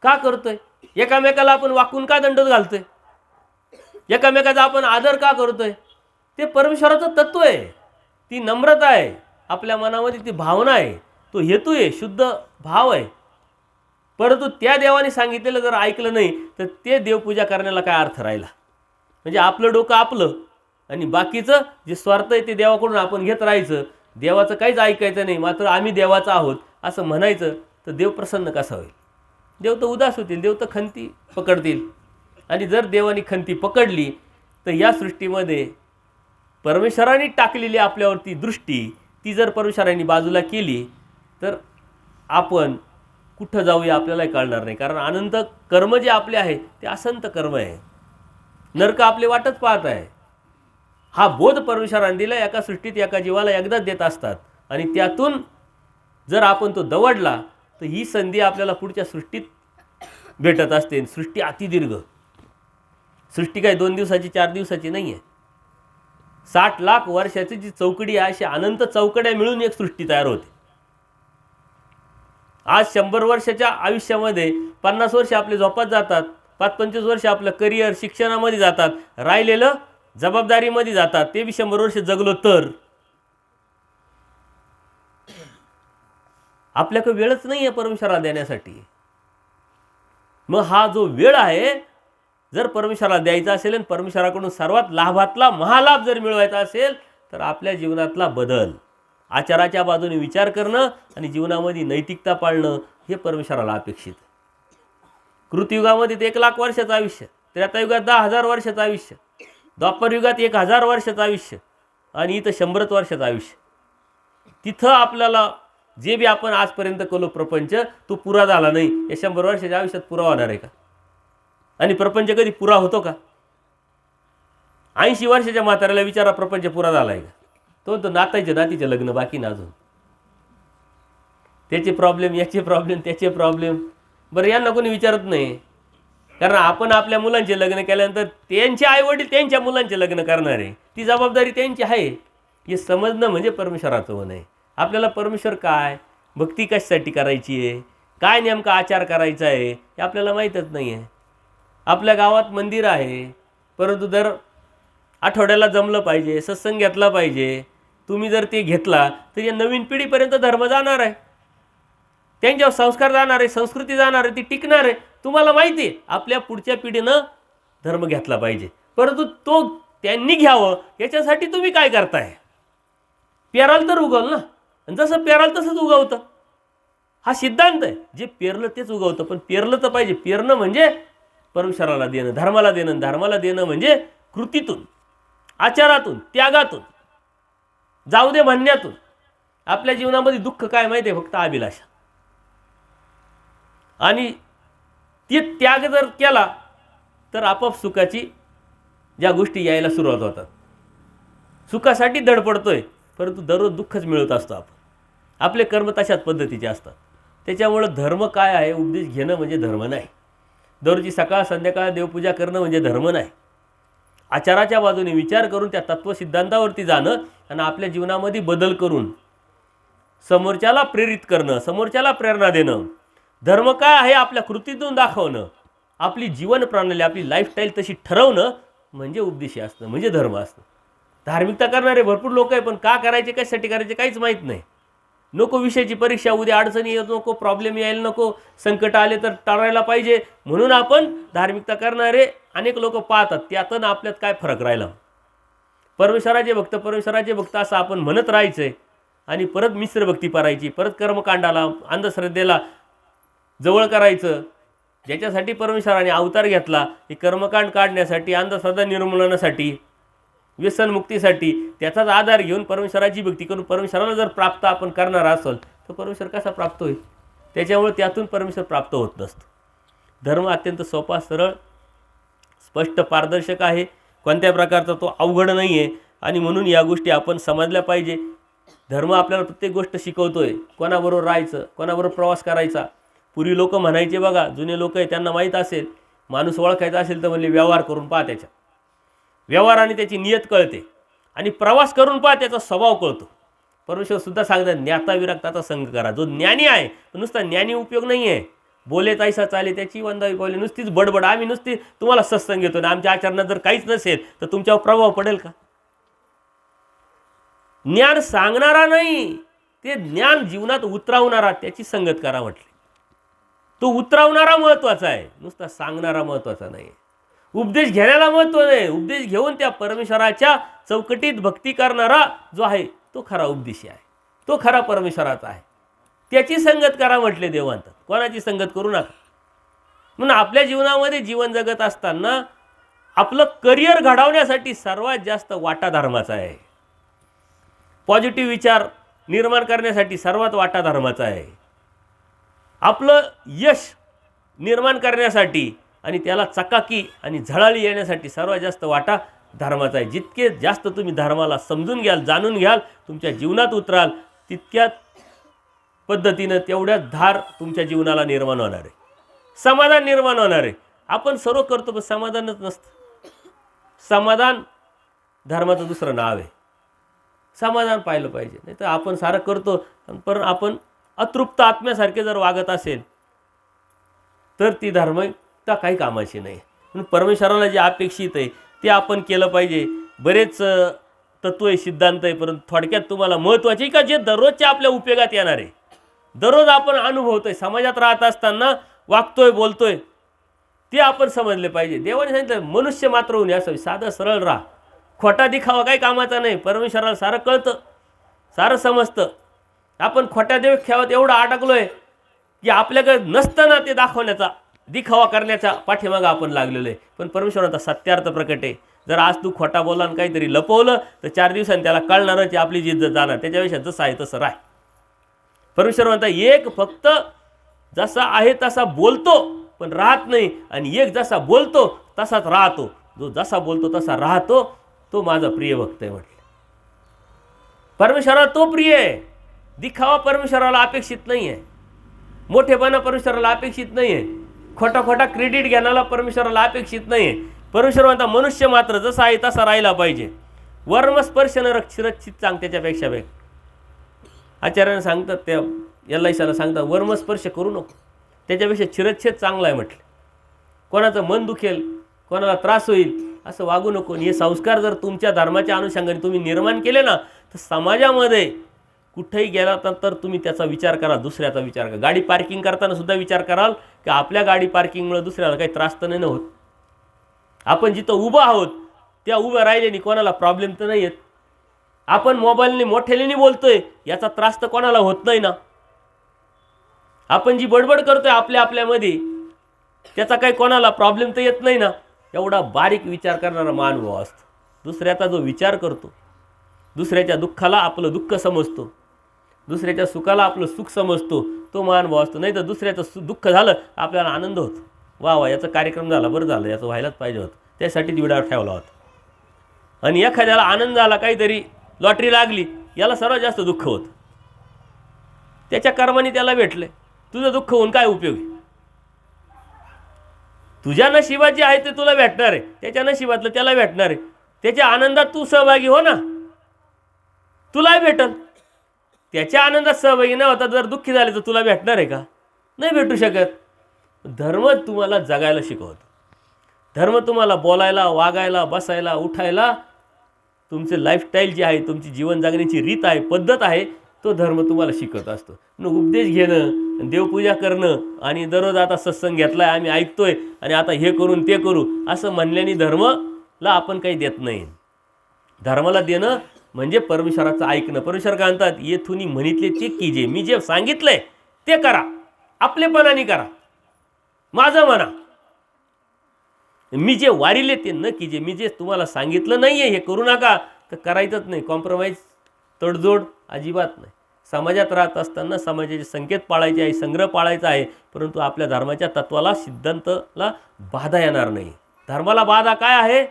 Speaker 1: का करतोय? एकामेकाला आपण वाकून का दंड घालतोय? एकामेकाचा आपण आदर का करतोय? ते परमेश्वराचं तत्व आहे, ती नम्रता आहे, आपल्या मनामध्ये ती भावना आहे, तो हेतू आहे, शुद्ध भाव आहे. परंतु त्या देवाने सांगितलेलं जर ऐकलं नाही तर ते देवपूजा करण्याला काय अर्थ राहिला? म्हणजे आपलं डोकं आपलं आणि बाकीचं जे स्वार्थ आहे ते देवाकडून आपण घेत राहायचं. देवाचं काहीच ऐकायचं नाही, मात्र आम्ही देवाचं आहोत असं म्हणायचं, तर देव प्रसन्न कसा होईल? देव तर उदास होतील, देव तर खंती पकडतील. आणि जर देवानी खंती पकडली तर या सृष्टीमध्ये परमेश्वरांनी टाकलेली आपल्यावरती दृष्टी ती जर परमेश्वरांनी बाजूला केली तर आपण कुठं जाऊया आपल्यालाही कळणार नाही. कारण अनंत कर्म जे आपले आहे ते असंत कर्म आहे. नरक आपले वाटच पाहत आहे. हा बोध परमेश्वराने दिला. एका सृष्टीत एका जीवाला एकदाच देत असतात आणि त्यातून जर आपण तो दवडला तर ही संधी आपल्याला पुढच्या सृष्टीत भेटत असते. सृष्टी अतिदीर्घ सृष्टी काय 2 दिवसाची 4 दिवसाची नाही आहे. 60 लाख वर्षाची जी चौकडी आहे अशी अनंत चौकड्या मिळून एक सृष्टी तयार होते. आज 100 वर्षाच्या आयुष्यामध्ये 50 वर्ष आपले झोपात जातात, 25 वर्ष आपलं करिअर शिक्षणामध्ये जातात, राहिलेलं जबाबदारीमध्ये जातात. ते बी 100 वर्ष जगलो तर आपल्याकडे वेळच नाही आहे परमेश्वराला देण्यासाठी. मग हा जो वेळ आहे जर परमेश्वराला द्यायचा असेल आणि परमेश्वराकडून सर्वात लाभातला महालाभ जर मिळवायचा असेल तर आपल्या जीवनातला बदल, आचाराच्या बाजूने विचार करणं आणि जीवनामध्ये नैतिकता पाळणं हे परमेश्वराला अपेक्षित. कृतयुगामध्ये 1 लाख वर्षाचं आयुष्य, त्रेतायुगात 10,000 वर्षाचं आयुष्य, द्वापरयुगात 1,000 वर्षाचं आयुष्य आणि इथं 100 वर्षाचं आयुष्य. तिथं आपल्याला जे बी आपण आजपर्यंत केलो प्रपंच तो पुरा झाला नाही. या 100 वर्षाच्या आयुष्यात पुरा होणार आहे का? आणि प्रपंच कधी पुरा होतो का? 80 वर्षाच्या म्हाताऱ्याला विचारा प्रपंच पुरा झाला आहे का? तो नातीचे लग्न बाकी ना अजून. त्याचे प्रॉब्लेम, याचे प्रॉब्लेम, त्याचे प्रॉब्लेम. बरं यांना कोणी विचारत नाही. कारण आपण आपल्या मुलांचे लग्न केल्यानंतर त्यांचे आईवडील त्यांच्या मुलांचे लग्न करणार आहे. ती जबाबदारी त्यांची आहे. हे समजणं म्हणजे परमेश्वराचं मन आहे. आपल्याला परमेश्वर काय, भक्ती कशासाठी करायची आहे, काय नेमका आचार करायचा आहे हे आपल्याला माहीतच नाही आहे. आपल्या गावात मंदिर आहे परंतु दर आठवड्याला जमलं पाहिजे, सत्संग घेतला पाहिजे. तुम्ही जर ते घेतला तर या नवीन पिढीपर्यंत धर्म जाणार आहे, त्यांच्यावर संस्कार जाणार आहे, संस्कृती जाणार आहे, ती टिकणार आहे. तुम्हाला माहिती आहे आपल्या पुढच्या पिढीनं धर्म घेतला पाहिजे परंतु तो त्यांनी घ्यावं याच्यासाठी तुम्ही काय करताय? पेराल तर उगवल ना, आणि जसं पेराल तसंच उगवतं. हा सिद्धांत आहे. जे पेरलं तेच उगवतं. पण पेरलं तर पाहिजे. पेरणं म्हणजे परमेश्वराला देणं, धर्माला देणं. धर्माला देणं म्हणजे कृतीतून, आचारातून, त्यागातून, जाऊ दे म्हणण्यातून. आपल्या जीवनामध्ये दुःख काय माहिती आहे? फक्त अभिलाषा. आणि ते त्याग जर केला तर आपोआप सुखाची ज्या गोष्टी यायला सुरुवात होतात. सुखासाठी धडपडतोय परंतु दररोज दुःखच मिळत असतो आपण. आपले कर्म तशाच पद्धतीचे असतात. त्याच्यामुळं धर्म काय आहे? उपदेश घेणं म्हणजे धर्म नाही. दररोजची सकाळ संध्याकाळ देवपूजा करणं म्हणजे धर्म नाही. आचाराच्या बाजूने विचार करून त्या तत्वसिद्धांतावरती जाणं आणि आपल्या जीवनामध्ये बदल करून समोरच्याला प्रेरित करणं, समोरच्याला प्रेरणा देणं. धर्म काय आहे? आपल्या कृतीतून दाखवणं. आपली जीवन प्रणाली, आपली लाईफस्टाईल तशी ठरवणं म्हणजे उपदेशी असणं, म्हणजे धर्म असणं. धार्मिकता करणारे भरपूर लोक आहे पण का करायचे, कशासाठी करायचे काहीच माहीत नाही. नको विषयाची परीक्षा, उद्या अडचणी येत नको, प्रॉब्लेम यायला नको, संकट आले तर टाळायला पाहिजे म्हणून आपण धार्मिकता करणारे अनेक लोक पाहतात. त्यातून आपल्यात काय फरक राहिला? परमेश्वराचे भक्त असं आपण म्हणत राहायचं आहे आणि परत मिश्र भक्ती करायची, परत कर्मकांडाला, अंधश्रद्धेला जवळ करायचं. ज्याच्यासाठी परमेश्वराने अवतार घेतला हे कर्मकांड काढण्यासाठी, अंधश्रद्धा निर्मूलनासाठी, व्यसनमुक्तीसाठी, त्याचाच आधार घेऊन परमेश्वराची भक्ती करून परमेश्वराला जर प्राप्त आपण करणार असेल तर परमेश्वर कसा प्राप्त होईल? त्याच्यामुळे त्यातून परमेश्वर प्राप्त होत नसतो. धर्म अत्यंत सोपा, सरळ, स्पष्ट, पारदर्शक आहे. कोणत्या प्रकारचा तो अवघड नाही आहे आणि म्हणून या गोष्टी आपण समजल्या पाहिजे. धर्म आपल्याला प्रत्येक गोष्ट शिकवतोय. कोणाबरोबर राहायचं, कोणाबरोबर प्रवास करायचा. पूर्वी लोक म्हणायचे बघा, जुने लोक आहे त्यांना माहीत असेल, माणूस ओळखायचा असेल तर म्हणले व्यवहार करून पहा, त्याच्या व्यवहाराने त्याची नियत कळते आणि प्रवास करून पहा त्याचा स्वभाव कळतो. परमेश्वरसुद्धा सांगतात ज्ञाता विरक्ताचा संग करा. जो ज्ञानी आहे नुसता ज्ञानी उपयोग नाही आहे. बोले तैसा चाले त्याची वंदावी पावले. नुसतीच बडबड, आम्ही नुसती तुम्हाला सत्संग घेतो आणि आमच्या आचरणात जर काहीच नसेल तर तुमच्यावर प्रभाव पडेल का? ज्ञान सांगणारा नाही, ते ज्ञान जीवनात उतरवणारा, त्याची संगत करा म्हटली. तो उतरवणारा महत्त्वाचा आहे, नुसता सांगणारा महत्त्वाचा नाही. उपदेश घेण्याला महत्त्व नाही. उपदेश घेऊन त्या परमेश्वराच्या चौकटीत भक्ती करणारा जो आहे तो खरा उपदेशी आहे, तो खरा परमेश्वराचा आहे. त्याची संगत करा म्हटले देवांत. कोणाची संगत करू नका. म्हणून आपल्या जीवनामध्ये जीवन जगत असताना आपलं करिअर घडवण्यासाठी सर्वात जास्त वाटा धर्माचा आहे. पॉझिटिव्ह विचार निर्माण करण्यासाठी सर्वात वाटा धर्माचा आहे. आपलं यश निर्माण करण्यासाठी आणि त्याला चकाकी आणि झळाळी येण्यासाठी सर्वात जास्त वाटा धर्माचा आहे. जितके जास्त तुम्ही धर्माला समजून घ्याल, जाणून घ्याल, तुमच्या जीवनात उतराल, तितक्याच पद्धतीनं तेवढ्याच धार तुमच्या जीवनाला निर्माण होणार आहे, समाधान निर्माण होणार आहे. आपण सर्व करतो पण समाधानच नसतं. समाधान धर्माचं दुसरं नाव आहे. समाधान पाहिलं पाहिजे. नाही तर आपण सारं करतो पण आपण अतृप्त आत्म्यासारखे जर वागत असेल तर ती धार्मिकता काही कामाची नाही. म्हणून परमेश्वराला जे अपेक्षित आहे ते आपण केलं पाहिजे. बरेच तत्व आहे, सिद्धांत आहे, परंतु थोडक्यात तुम्हाला महत्त्वाचे का जे दररोजच्या आपल्या उपयोगात येणार आहे, दररोज आपण अनुभवतोय, समाजात राहत असताना वागतोय, बोलतोय, ते आपण समजले पाहिजे. देवाने सांगितलं मनुष्य मात्र होऊन यासाठी साधं सरळ राहा, खोटा दिखावा काही कामाचा नाही. परमेश्वराला सारं कळतं, सारं समजतं. आपण खोट्या देखाव्यात एवढं अडकलोय की आपल्याकडे नसताना ते दाखवण्याचा, दिखावा करण्याचा पाठीमागं आपण लागलेलो आहे. पण परमेश्वराचा सत्यार्थ प्रकट आहे. जर आज तू खोटा बोलला आणि काहीतरी लपवलं तर 4 दिवसांनी त्याला कळणारच की आपली जिद्द जाणार. त्याच्यापेक्षा जसं आहे तसं राह. परमेश्वर म्हणता एक फक्त जसा आहे तसा बोलतो पण राहत नाही, आणि एक जसा बोलतो तसाच राहतो. जो जसा बोलतो तसा राहतो तो माझा प्रिय भक्त आहे म्हटलं. परमेश्वराला तो प्रिय आहे. दिखावा परमेश्वराला अपेक्षित नाही आहे. मोठेपणा परमेश्वराला अपेक्षित नाही आहे. खोटा खोटा क्रेडिट घेण्याला परमेश्वराला अपेक्षित नाही आहे. परमेश्वर म्हणता मनुष्य मात्र जसा आहे तसा राहिला पाहिजे. वर्मस्पर्श न रक्षित चांग त्याच्यापेक्षा वेग. आचार्याने सांगतात, त्या एल-आय-सीला सांगतात वर्मस्पर्श करू नको, त्याच्यापेक्षा चिरच्छेद चांगला आहे म्हटलं. कोणाचं मन दुखेल, कोणाला त्रास होईल असं वागू नको. हे संस्कार जर तुमच्या धर्माच्या अनुषंगाने तुम्ही निर्माण केले ना तर समाजामध्ये कुठेही गेला तर तुम्ही त्याचा विचार करा, दुसऱ्याचा विचार करा. गाडी पार्किंग करताना सुद्धा विचार कराल की आपल्या गाडी पार्किंगमुळे दुसऱ्याला काही त्रास तर नाही होत. आपण जिथं उभं आहोत त्या उभं राहिल्याने कोणाला प्रॉब्लेम तर नाही येत. आपण मोबाईलने मोठ्याने बोलतोय याचा त्रास तर कोणाला होत नाही ना. आपण जी बडबड करतोय आपल्यामध्ये त्याचा काही कोणाला प्रॉब्लेम तर येत नाही ना. एवढा बारीक विचार करणारा मानव असतो. दुसऱ्याचा जो विचार करतो, दुसऱ्याच्या दुःखाला आपलं दुःख समजतो, दुसऱ्याच्या सुखाला आपलं सुख समजतो, तो मानव असतो. नाही तर दुसऱ्याचं दुःख झालं आपल्याला आनंद होतो. वा वा याचा कार्यक्रम झाला, बरं झालं, याचं व्हायलाच पाहिजे होतं, त्यासाठीच विडा ठेवला होता. आणि एखाद्याला आनंद झाला, काहीतरी लॉटरी लागली, याला सर्वात जास्त दुःख होतं. त्याच्या कर्माने त्याला भेटले. तुझं दुःख होऊन काय उपयोग आहे? तुझ्या नशिबात जे आहे ते तुला भेटणार आहे, त्याच्या नशिबातलं त्याला भेटणार आहे. त्याच्या आनंदात तू सहभागी हो ना, तुलाही भेटल. त्याच्या आनंदात सहभागी न होता जर दुःखी झाले तर तुला भेटणार आहे का? नाही भेटू शकत. धर्म तुम्हाला जगायला शिकवतो. धर्म तुम्हाला बोलायला, वागायला, बसायला, उठायला, तुमचे लाईफस्टाईल जी आहे, तुमची जीवन जगण्याची रीत आहे, पद्धत आहे, तो धर्म तुम्हाला शिकवत असतो. उपदेश घेणं, देवपूजा करणं आणि दररोज आता सत्संग घेतलाय आम्ही ऐकतोय आणि आता हे करून ते करू असं म्हणल्याने धर्माला आपण काही देत नाही. धर्माला देणं म्हणजे परमेश्वराचं ऐकणं. परमेश्वर काय म्हणतात, येथून म्हणितले ते कीजे, मी जे सांगितलंय ते करा, आपलेपणाने करा, माझं म्हणा. मी जे वारिले ते न कीजे, मी जे तुम्हाला सांगितलं नाही आहे हे करू नका, तर करायचंच नाही. कॉम्प्रोमाइज, तडजोड अजिबात नाही. समाजात राहत असताना समाजाचे संकेत पाळायचे आहे, संग्रह पाळायचा आहे, परंतु आपल्या धर्माच्या तत्वाला, सिद्धांताला बाधा येणार नाही. धर्माला बाधा काय आहे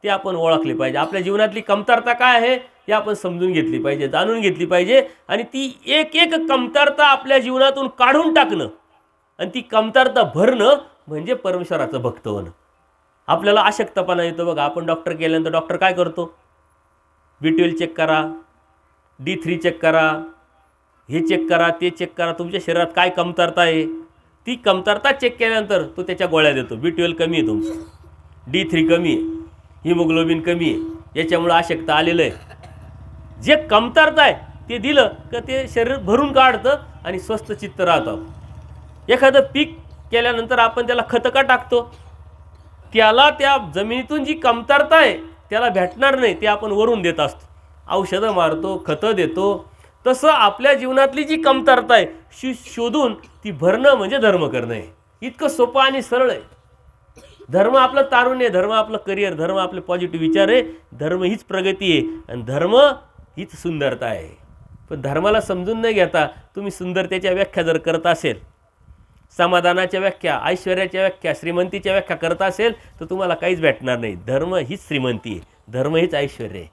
Speaker 1: ते आपण ओळखले पाहिजे. आपल्या जीवनातली कमतरता काय आहे हे आपण समजून घेतली पाहिजे, जाणून घेतली पाहिजे, आणि ती एक एक कमतरता आपल्या जीवनातून काढून टाकणं आणि ती कमतरता भरणं म्हणजे परमेश्वराचं भक्त होणं. आपल्याला अशक्तपणा येतो बघा. आपण डॉक्टर गेल्यानंतर डॉक्टर काय करतो, B12 चेक करा, D3 चेक करा, हे चेक करा, ते चेक करा, तुमच्या शरीरात काय कमतरता आहे. ती कमतरता चेक केल्यानंतर तो त्याच्या गोळ्या देतो. B12 कमी आहे तुमचं, D3 कमी आहे, हिमोग्लोबिन कमी आहे, याच्यामुळं अशक्त आलेलं आहे. जे कमतरता आहे ते दिलं का ते शरीर भरून काढतं आणि स्वस्थ चित्त राहतं. एखादं पीक केल्यानंतर आपण त्याला खतं का टाकतो, त्याला त्या जमिनीतून जी कमतरता आहे त्याला भेटणार नाही, ते आपण वरून देत असतो. औषधं मारतो, खतं देतो. तसं आपल्या जीवनातली जी कमतरता आहे शोधून ती भरणं म्हणजे धर्म करणं आहे. इतकं सोपं आणि सरळ आहे. धर्म आपलं तारुण्य आहे, धर्म आपलं करिअर, धर्म आपले पॉझिटिव्ह विचार आहे, धर्म हीच प्रगती आहे आणि धर्म हीच सुंदरता आहे. पण धर्माला समजून नाही घेता तुम्ही सुंदरतेच्या व्याख्या जर करत असेल समाधानाच्या व्याख्या, ऐश्वर्याच्या व्याख्या, श्रीमंतीच्या व्याख्या करत असेल तर तुम्हाला काहीच भेटणार नाही. धर्म हीच श्रीमंती आहे, धर्म हीच ऐश्वर्य आहे.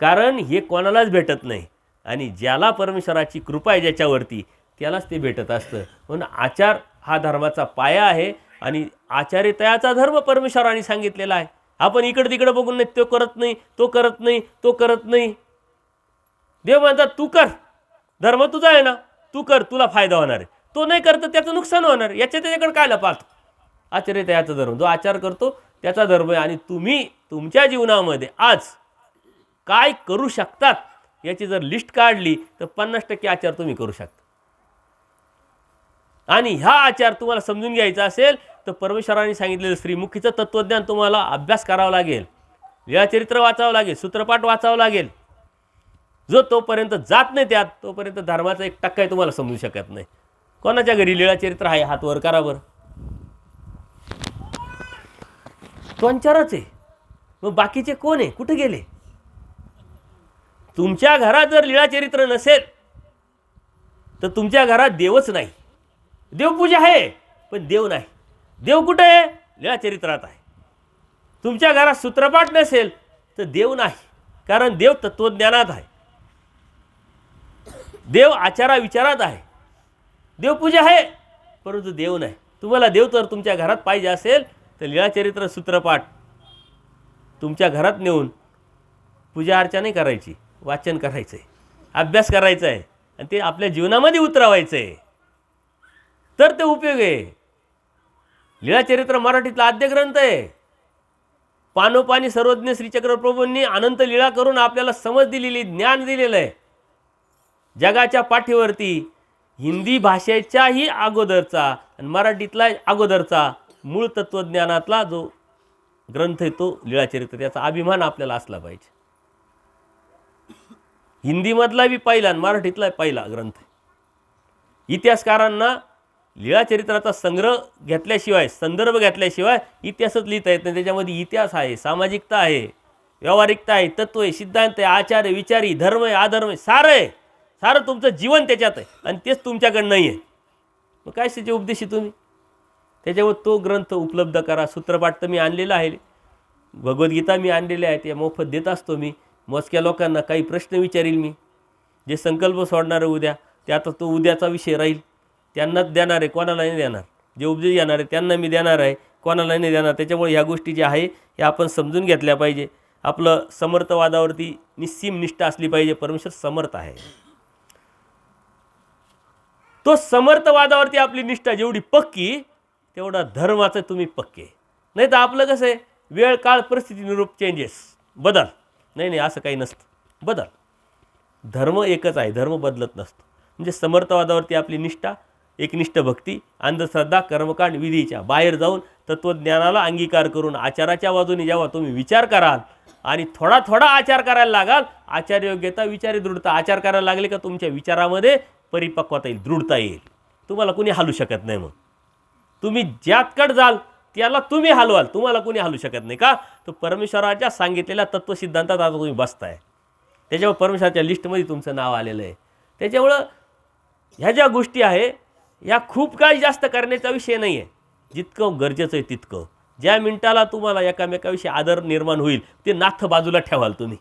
Speaker 1: कारण हे कोणालाच भेटत नाही आणि ज्याला परमेश्वराची कृपा आहे ज्याच्यावरती त्यालाच ते भेटत असतं. म्हणून आचार हा धर्माचा पाया आहे आणि आचार्यतयाचा धर्म परमेश्वराने सांगितलेला आहे. आपण इकडं तिकडं बघून नाही, तो करत नाही, तो करत नाही, तो करत नाही. देव म्हणतात तू कर, धर्म तुझा आहे ना, तू कर, तुला फायदा होणार आहे. तो नाही करतं त्याचं नुकसान होणार, त्याच्याकडे काय पाहतो. आचार्यतयाचा धर्म, जो आचार करतो त्याचा धर्म आहे. आणि तुम्ही तुमच्या जीवनामध्ये आज काय करू शकतात याची जर लिस्ट काढली तर 50% आचार तुम्ही करू शकता. आणि हा आचार तुम्हाला समजून घ्यायचा असेल तर परमेश्वराने सांगितलेलं श्रीमुखीचं तत्त्वज्ञान तुम्हाला अभ्यास करावा लागेल, लीळाचरित्र वाचावं लागेल, सूत्रपाठ वाचावं लागेल. जो तोपर्यंत जात नाही त्यात तोपर्यंत धर्माचा 1% तुम्हाला समजू शकत नाही. कोणाच्या घरी लीळाचरित्र आहे हात वर करा बरं. 2-4च आहे. मग बाकीचे कोण आहे, कुठे गेले? तुमच्या घरात जर लीळाचरित्र नसेल तर तुमच्या घरात देवच नाही. देवपूजा आहे पण देव नाही. देव कुठे आहे? लीळाचरित्रात आहे. तुमच्या घरात सूत्रपाठ नसेल तर देव नाही, कारण देव तत्वज्ञानात आहे, देव आचारा विचारात आहे. देवपूजा आहे परंतु देव नाही. तुम्हाला देव तर तुमच्या घरात पाहिजे असेल तर लीळाचरित्र सूत्रपाठ तुमच्या घरात नेऊन पूजा अर्चा नाही करायची, वाचन करायचं आहे, अभ्यास करायचा आहे आणि ते आपल्या जीवनामध्ये उतरवायचं आहे, तर ते उपयोग आहे. लीळाचरित्र मराठीतला आद्य ग्रंथ आहे. पानोपानी सर्वज्ञ श्रीचक्र प्रभूंनी अनंत लीळा करून आपल्याला समज दिलेली, ज्ञान दिलेलं आहे. जगाच्या पाठीवरती हिंदी भाषेच्याही अगोदरचा आणि मराठीतला अगोदरचा मूळ तत्त्वज्ञानातला जो ग्रंथ आहे तो लीळाचरित्र. त्याचा अभिमान आपल्याला असला पाहिजे. हिंदीमधला बी पहिला आणि मराठीतला पहिला ग्रंथ. इतिहासकारांना लीळाचरित्राचा संग्रह घेतल्याशिवाय, संदर्भ घेतल्याशिवाय इतिहासच लिहिता येत नाही. त्याच्यामध्ये इतिहास आहे, सामाजिकता आहे, व्यावहारिकता आहे, तत्व आहे, सिद्धांत आहे, आचार आहे, विचारी, धर्म आहे, अधर्म आहे, सारं आहे. सारं तुमचं जीवन त्याच्यात आहे आणि तेच तुमच्याकडे नाही आहे. मग काय त्याचे उपदेशी तुम्ही? त्याच्यावर तो ग्रंथ उपलब्ध करा. सूत्रपाठ तर मी आणलेला आहे, भगवद्गीता मी आणलेल्या आहे, ते मोफत देत असतो मी. मोजक्या लोकांना काही प्रश्न विचारील मी. जे संकल्प सोडणार आहे उद्या, ते आता तो उद्याचा विषय राहील, त्यांनाच देणार आहे, कोणाला नाही देणार. जे उपदेश येणार आहे त्यांना मी देणार आहे, कोणाला नाही देणार. त्याच्यामुळे ह्या गोष्टी ज्या आहे ह्या आपण समजून घेतल्या पाहिजे. आपलं समर्थवादावरती निस्सीम निष्ठा असली पाहिजे. परमेश्वर समर्थ आहे. तो समर्थवादावरती आपली निष्ठा जेवढी पक्की तेवढा धर्माचं तुम्ही पक्के. नाही तर आपलं कसं आहे, वेळ काळ परिस्थिती निरूप चेंजेस, बदल. नाही असं काही नसतं, बदल. धर्म एकच आहे, धर्म बदलत नसतो. म्हणजे समर्थवादावरती आपली निष्ठा, एकनिष्ठ भक्ती, अंधश्रद्धा, कर्मकांड, विधीच्या बाहेर जाऊन तत्त्वज्ञानाला अंगीकार करून आचाराच्या बाजूने जेव्हा तुम्ही विचार कराल आणि थोडा थोडा आचार करायला लागाल, आचारयोग्यता, विचारी दृढता, आचार करायला लागले का तुमच्या विचारामध्ये परिपक्वता येईल, दृढता येईल. तुम्हाला कुणी हलू शकत नाही. मग तुम्ही ज्यातकडे जाल त्याला तुम्ही हलवाल, तुम्हाला कुणी हलू शकत नाही. का? तर परमेश्वराच्या सांगितलेल्या तत्त्वसिद्धांतात आता तुम्ही बसताय. त्याच्यामुळे परमेश्वराच्या लिस्टमध्ये तुमचं नाव आलेलं आहे. त्याच्यामुळं ह्या ज्या गोष्टी आहे ह्या खूप काही जास्त करण्याचा विषय नाही आहे. जितकं गरजेचं आहे तितकं. ज्या मिनिटाला तुम्हाला एकामेकाविषयी आदर निर्माण होईल ते नाथ बाजूला ठेवाल तुम्ही.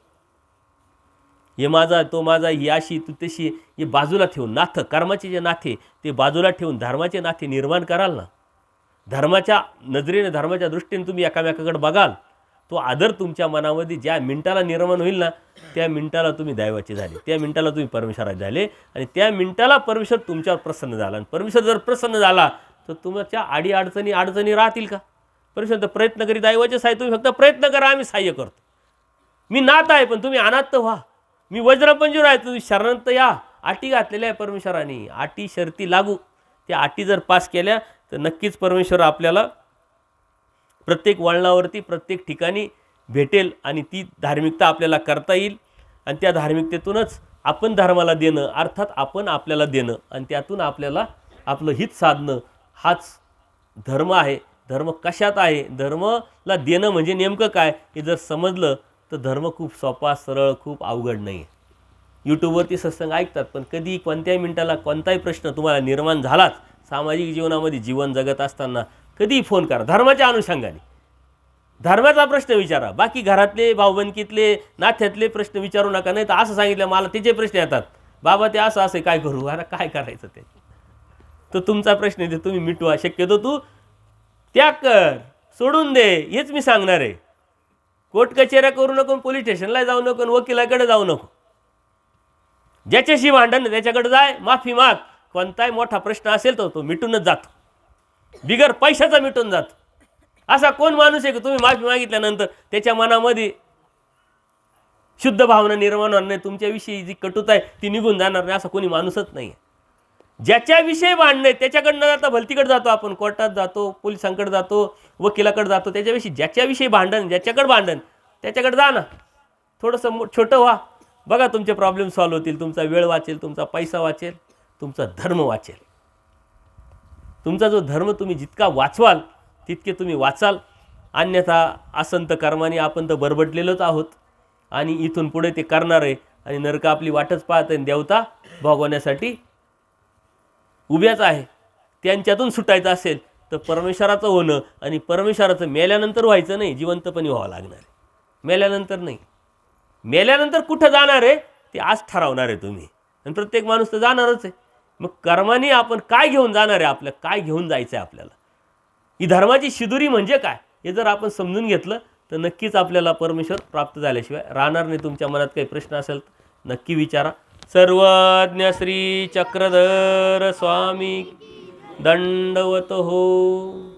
Speaker 1: हे माझा, तो माझा, ही अशी, तू तशी, हे बाजूला ठेवून नाथ, कर्माचे जे नाथे ते बाजूला ठेवून धर्माचे नाते निर्माण कराल ना. धर्माच्या नजरेने, धर्माच्या दृष्टीने तुम्ही एकामेकाकडे बघाल, तो आदर तुमच्या मनामध्ये ज्या मिनिटाला निर्माण होईल ना त्या मिनिटाला तुम्ही दैवाचे झाले, त्या मिनिटाला तुम्ही परमेश्वराचे झाले आणि त्या मिनिटाला परमेश्वर तुमच्यावर प्रसन्न झाला. आणि परमेश्वर जर प्रसन्न झाला तर तुमच्या अडचणी राहतील का? परमेश्वर तर प्रयत्न करीत दैवाचेच आहे, तुम्ही फक्त प्रयत्न करा, आम्ही सहाय्य करतो. मी नाथ आहे पण तुम्ही अनाथ व्हा. मी वज्रपंजूर आहे, तुम्ही शरणांत या. अटी घातलेल्या आहे परमेश्वराने, अटी शर्ती लागू. त्या अटी जर पास केल्या तर नक्कीच परमेश्वर आपल्याला प्रत्येक वळणावरती, प्रत्येक ठिकाणी भेटेल आणि ती धार्मिकता आपल्याला करता येईल. आणि त्या धार्मिकतेतूनच आपण धर्माला देणं, अर्थात आपण आपल्याला देणं आणि त्यातून आपल्याला आपलं हित साधणं, हाच धर्म आहे. धर्म कशात आहे, धर्माला देणं म्हणजे नेमकं काय हे जर समजलं तर धर्म खूप सोपा, सरळ, खूप अवघड नाही आहे. यूट्यूबवरती सत्संग ऐकतात पण कधी कोणत्याही मिनिटाला कोणताही प्रश्न तुम्हाला निर्माण झालाच, सामाजिक जीवनामध्ये जीवन जगत असताना कधीही फोन करा, धर्माच्या अनुषंगाने धर्माचा प्रश्न विचारा. बाकी घरातले भाऊबंदकीतले नात्यातले प्रश्न विचारू नका. नाही तर असं सांगितलं मला त्याचे प्रश्न येतात, बाबा ते असं असे काय करू, अरे काय करायचं ते, तो तुमचा प्रश्न आहे, ते तुम्ही मिटवा. शक्यतो तू त्याग कर, सोडून दे, हेच मी सांगणार आहे. कोर्ट कचेऱ्या करू नको, पोलीस स्टेशनला जाऊ नको, वकिलाकडे जाऊ नको. ज्याच्याशी भांडण त्याच्याकडे जाय, माफी माग. कोणताही मोठा प्रश्न असेल तर तो मिटूनच जातो, बिगर पैशाचा मिटून जातो. असा कोण माणूस आहे की तुम्ही माफी मागितल्यानंतर त्याच्या मनामध्ये शुद्ध भावना निर्माण होणार नाही, तुमच्याविषयी जी कटुता आहे ती निघून जाणार नाही, असा कोणी माणूसच नाही आहे. ज्याच्याविषयी भांडणे त्याच्याकडनं जाता भलतीकडे जातो आपण, कोर्टात जातो, पोलिसांकडे जातो, वकिलाकडे जातो. त्याच्याविषयी ज्याच्याविषयी भांडण, ज्याच्याकडे भांडण त्याच्याकडे जा ना, थोडंसं छोटं व्हा, बघा तुमचे प्रॉब्लेम सॉल्व्ह होतील, तुमचा वेळ वाचेल, तुमचा पैसा वाचेल, तुमचा धर्म वाचेल. तुमचा जो धर्म तुम्ही जितका वाचवाल तितके तुम्ही वाचाल. अन्यथा असंत कर्माने आपण तर बरबडलेलोच आहोत आणि इथून पुढे ते करणार आहे आणि नरक आपली वाटच पाहत आहे. देवता भोगवण्यासाठी उभ्याच आहे. त्यांच्यातून सुटायचं असेल तर परमेश्वराचं होणं, आणि परमेश्वराचं मेल्यानंतर व्हायचं नाही, जिवंतपणे व्हावं लागणार आहे. मेल्यानंतर नाही. मेल्यानंतर कुठं जाणार आहे ते आज ठरवणार आहे तुम्ही, आणि प्रत्येक माणूस तर जाणारच आहे. मग कर्माने आपण काय घेऊन जाणार आहे, आपलं काय घेऊन जायचं आहे आपल्याला, ही धर्माची शिदुरी म्हणजे काय हे जर आपण समजून घेतलं तर नक्कीच आपल्याला परमेश्वर प्राप्त झाल्याशिवाय राहणार नाही. तुमच्या मनात काही प्रश्न असेल तर नक्की विचारा. सर्वज्ञ श्री चक्रधर स्वामी दंडवत हो.